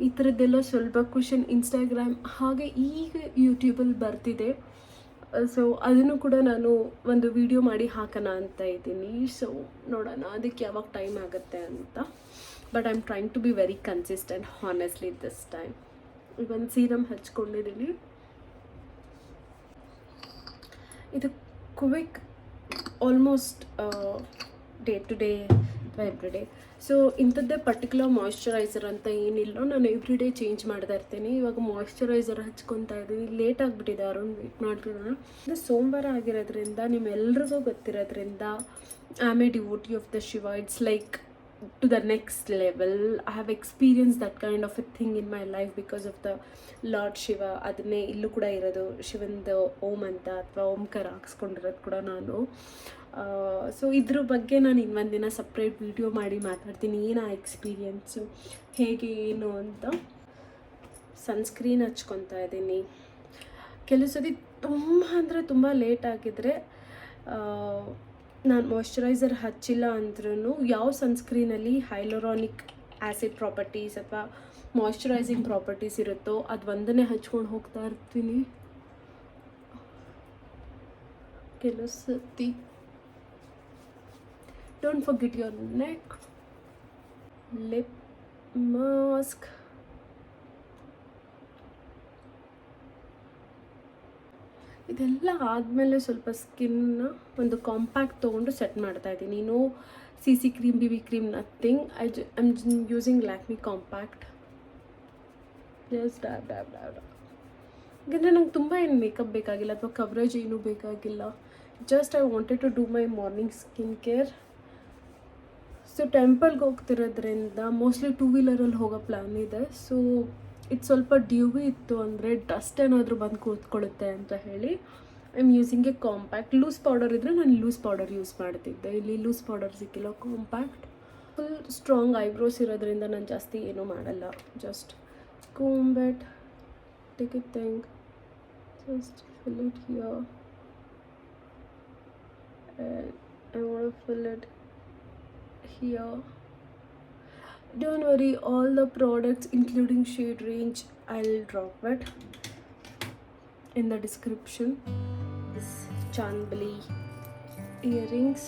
ಈ ಥರದ್ದೆಲ್ಲ ಸ್ವಲ್ಪ ಕ್ವಶನ್ ಇನ್ಸ್ಟಾಗ್ರಾಮ್ ಹಾಗೆ ಈಗ ಯೂಟ್ಯೂಬಲ್ಲಿ ಬರ್ತಿದೆ. ಸೊ ಅದನ್ನು ಕೂಡ ನಾನು ಒಂದು ವಿಡಿಯೋ ಮಾಡಿ ಹಾಕೋಣ ಅಂತ ಇದ್ದೀನಿ. ಸೊ ನೋಡೋಣ ಅದಕ್ಕೆ ಯಾವಾಗ ಟೈಮ್ ಆಗುತ್ತೆ ಅಂತ. But I am trying to be very consistent honestly this time. ಇವೊಂದು ಸೀರಮ್ ಹಚ್ಕೊಂಡಿದ್ದೀನಿ. ಇದು quick almost day to day ಅಥವಾ ಎವ್ರಿ ಡೇ. ಸೊ ಇಂಥದ್ದೇ ಪರ್ಟಿಕ್ಯುಲರ್ ಮಾಯ್ಶ್ಚರೈಸರ್ ಅಂತ ಏನಿಲ್ಲ, ನಾನು ಎವ್ರಿ ಡೇ ಚೇಂಜ್ ಮಾಡ್ತಾ ಇರ್ತೀನಿ. ಇವಾಗ ಮಾಯ್ಶ್ಚರೈಸರ್ ಹಚ್ಕೊತಾ ಇದ್ದೀನಿ. ಲೇಟ್ ಆಗಿಬಿಟ್ಟಿದೆ, ಅರೌಂಡ್ ವೇಟ್ ಮಾಡ್ತಿರೋಣ. ಇದು ಸೋಮವಾರ ಆಗಿರೋದ್ರಿಂದ, ನಿಮ್ಮೆಲ್ರಿಗೂ ಗೊತ್ತಿರೋದ್ರಿಂದ, I am a devotee of the Shiva. It's like to the next level. I have experienced that kind of a thing in my life because of the Lord Shiva. ಅದನ್ನೇ ಇಲ್ಲೂ ಕೂಡ ಇರೋದು, ಶಿವಂದು ಓಂ ಅಂತ ಅಥವಾ ಓಂಕಾರ ಹಾಕ್ಸ್ಕೊಂಡಿರೋದು ಕೂಡ ನಾನು. ಸೊ ಇದ್ರ ಬಗ್ಗೆ ನಾನು ಇನ್ನೊಂದು ದಿನ ಸಪ್ರೇಟ್ ವಿಡಿಯೋ ಮಾಡಿ ಮಾತಾಡ್ತೀನಿ, ಏನು ಆ ಎಕ್ಸ್ಪೀರಿಯನ್ಸು ಹೇಗೆ ಏನು ಅಂತ. ಸನ್ಸ್ಕ್ರೀನ್ ಹಚ್ಕೊತಾ ಇದ್ದೀನಿ. ಕೆಲವು ಸತಿ ತುಂಬ ಅಂದರೆ ತುಂಬ ಲೇಟ್ ಆಗಿದ್ರೆ ನಾನು ಮಾಯ್ಶ್ಚರೈಸರ್ ಹಚ್ಚಿಲ್ಲ ಅಂದ್ರೂ ಯಾವ ಸನ್ಸ್ಕ್ರೀನಲ್ಲಿ ಹೈಲೋರಾನಿಕ್ ಆ್ಯಸಿಡ್ ಪ್ರಾಪರ್ಟೀಸ್ ಅಥವಾ ಮಾಯ್ಶ್ಚರೈಸಿಂಗ್ ಪ್ರಾಪರ್ಟೀಸ್ ಇರುತ್ತೋ ಅದು ಒಂದನ್ನೇ ಹಚ್ಕೊಂಡು ಹೋಗ್ತಾ ಇರ್ತೀನಿ. ಕೆಲವು ಸತಿ don't forget your neck, lip mask. ಇದೆಲ್ಲ ಆದಮೇಲೆ ಸ್ವಲ್ಪ ಸ್ಕಿನ್ನ ಒಂದು ಕಾಂಪ್ಯಾಕ್ಟ್ ತೊಗೊಂಡು ಸೆಟ್ ಮಾಡ್ತಾಯಿದ್ದೀನಿ. No C C cream, B B cream, nothing. I'm using Lakme compact. Just dab dab dab. ಯಾಕಂದರೆ ನಂಗೆ ತುಂಬ ಏನು ಮೇಕಪ್ ಬೇಕಾಗಿಲ್ಲ ಅಥವಾ ಕವರೇಜ್ ಏನೂ ಬೇಕಾಗಿಲ್ಲ. Just I wanted to do my morning skin care. So ಟೆಂಪಲ್ಗೆ ಹೋಗ್ತಿರೋದ್ರಿಂದ ಮೋಸ್ಟ್ಲಿ 2 ವೀಲರಲ್ಲಿ ಹೋಗೋ ಪ್ಲ್ಯಾನ್ ಇದೆ. ಸೊ ಇದು ಸ್ವಲ್ಪ ಡ್ಯೂವಿ ಇತ್ತು ಅಂದರೆ ಡಸ್ಟ್ ಏನಾದರೂ ಬಂದು ಕೂತ್ಕೊಳ್ಳುತ್ತೆ ಅಂತ ಹೇಳಿ I am using a compact. Loose powder ಇದ್ದರೆ ನಾನು ಲೂಸ್ ಪೌಡರ್ ಯೂಸ್ ಮಾಡ್ತಿದ್ದೆ. ಇಲ್ಲಿ ಲೂಸ್ ಪೌಡರ್ ಸಿಕ್ಕಿಲ್ಲ, ಕಾಂಪ್ಯಾಕ್ಟ್. ಫುಲ್ ಸ್ಟ್ರಾಂಗ್ ಐಬ್ರೋಸ್ ಇರೋದ್ರಿಂದ ನಾನು ಜಾಸ್ತಿ ಏನೂ ಮಾಡಲ್ಲ. Just comb it, take a thing, just fill it here, and I want to fill it here. Don't worry, all the products including shade range I'll drop it in the description. This Chandbali earrings.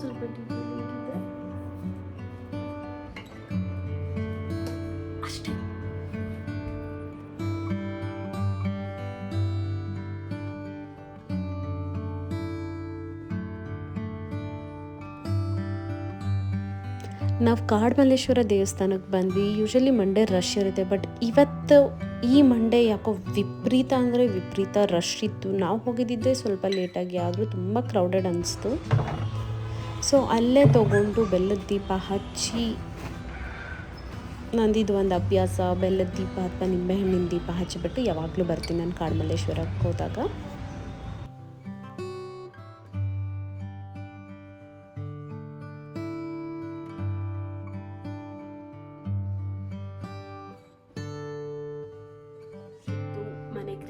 ಸ್ವಲ್ಪ detailing ಇದೆ ಅಷ್ಟೇ. ನಾವು ಕಾಡಮಲ್ಲೇಶ್ವರ ದೇವಸ್ಥಾನಕ್ಕೆ ಬಂದ್ವಿ. Usually Monday rush ಇರುತ್ತೆ, but ಇವತ್ತು ಈ Monday ಯಾಕೋ ವಿಪರೀತ ಅಂದರೆ ವಿಪರೀತ ರಶ್ ಇತ್ತು. ನಾವು ಹೋಗಿದ್ದಿದ್ದೇ ಸ್ವಲ್ಪ ಲೇಟಾಗಿ, ಆದರೂ ತುಂಬ ಕ್ರೌಡೆಡ್ ಅನಿಸ್ತು. ಸೊ ಅಲ್ಲೇ ತೊಗೊಂಡು ಬೆಲ್ಲದ ದೀಪ ಹಚ್ಚಿ, ನಂದಿದ್ದು ಒಂದು ಅಭ್ಯಾಸ, ಬೆಲ್ಲದ ದೀಪ ಅಥವಾ ನಿಂಬೆಹಣ್ಣಿನ ದೀಪ ಹಚ್ಚಿಬಿಟ್ಟು ಯಾವಾಗಲೂ ಬರ್ತೀನಿ ನಾನು ಕಾಡಮಲ್ಲೇಶ್ವರಕ್ಕೆ ಹೋದಾಗ.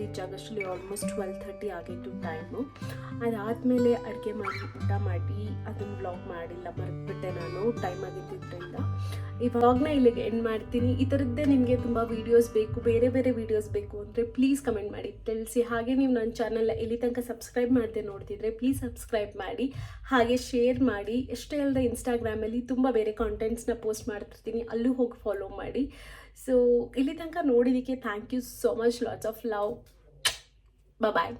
ರೀಚ್ ಆಗೋಷ್ಟರಲ್ಲಿ ಆಲ್ಮೋಸ್ಟ್ 12:30 ಆಗಿತ್ತು ಟೈಮು. ಅದಾದಮೇಲೆ ಅಡುಗೆ ಮಾಡಿ ಊಟ ಮಾಡಿ ಅದನ್ನು ವ್ಲಾಗ್ ಮಾಡಿಲ್ಲ, ಮರೆತುಬಿಟ್ಟೆ ನಾನು ಟೈಮ್ ಆಗಿದ್ದರಿಂದ. ಈ ವ್ಲಾಗ್ನ ಇಲ್ಲಿಗೆ ಎಂಡ್ ಮಾಡ್ತೀನಿ. ಈ ಥರದ್ದೇ ನಿಮಗೆ ತುಂಬ ವೀಡಿಯೋಸ್ ಬೇಕು, ಬೇರೆ ಬೇರೆ ವೀಡಿಯೋಸ್ ಬೇಕು ಅಂದರೆ ಪ್ಲೀಸ್ ಕಮೆಂಟ್ ಮಾಡಿ ತಿಳಿಸಿ. ಹಾಗೆ ನೀವು ನನ್ನ ಚಾನಲ್ನ ಇಲ್ಲಿ ತನಕ ಸಬ್ಸ್ಕ್ರೈಬ್ ಮಾಡದೆ ನೋಡ್ತಿದ್ರೆ ಪ್ಲೀಸ್ ಸಬ್ಸ್ಕ್ರೈಬ್ ಮಾಡಿ, ಹಾಗೆ ಶೇರ್ ಮಾಡಿ. ಎಷ್ಟೇ ಅಲ್ಲದೆ ಇನ್ಸ್ಟಾಗ್ರಾಮಲ್ಲಿ ತುಂಬ ಬೇರೆ ಕಾಂಟೆಂಟ್ಸ್ನ ಪೋಸ್ಟ್ ಮಾಡ್ತಿರ್ತೀನಿ, ಅಲ್ಲೂ ಹೋಗಿ ಫಾಲೋ ಮಾಡಿ. ಸೊ ಇಲ್ಲಿ ತನಕ ನೋಡಿದ್ದಕ್ಕೆ thank you so much, lots of love. Bye.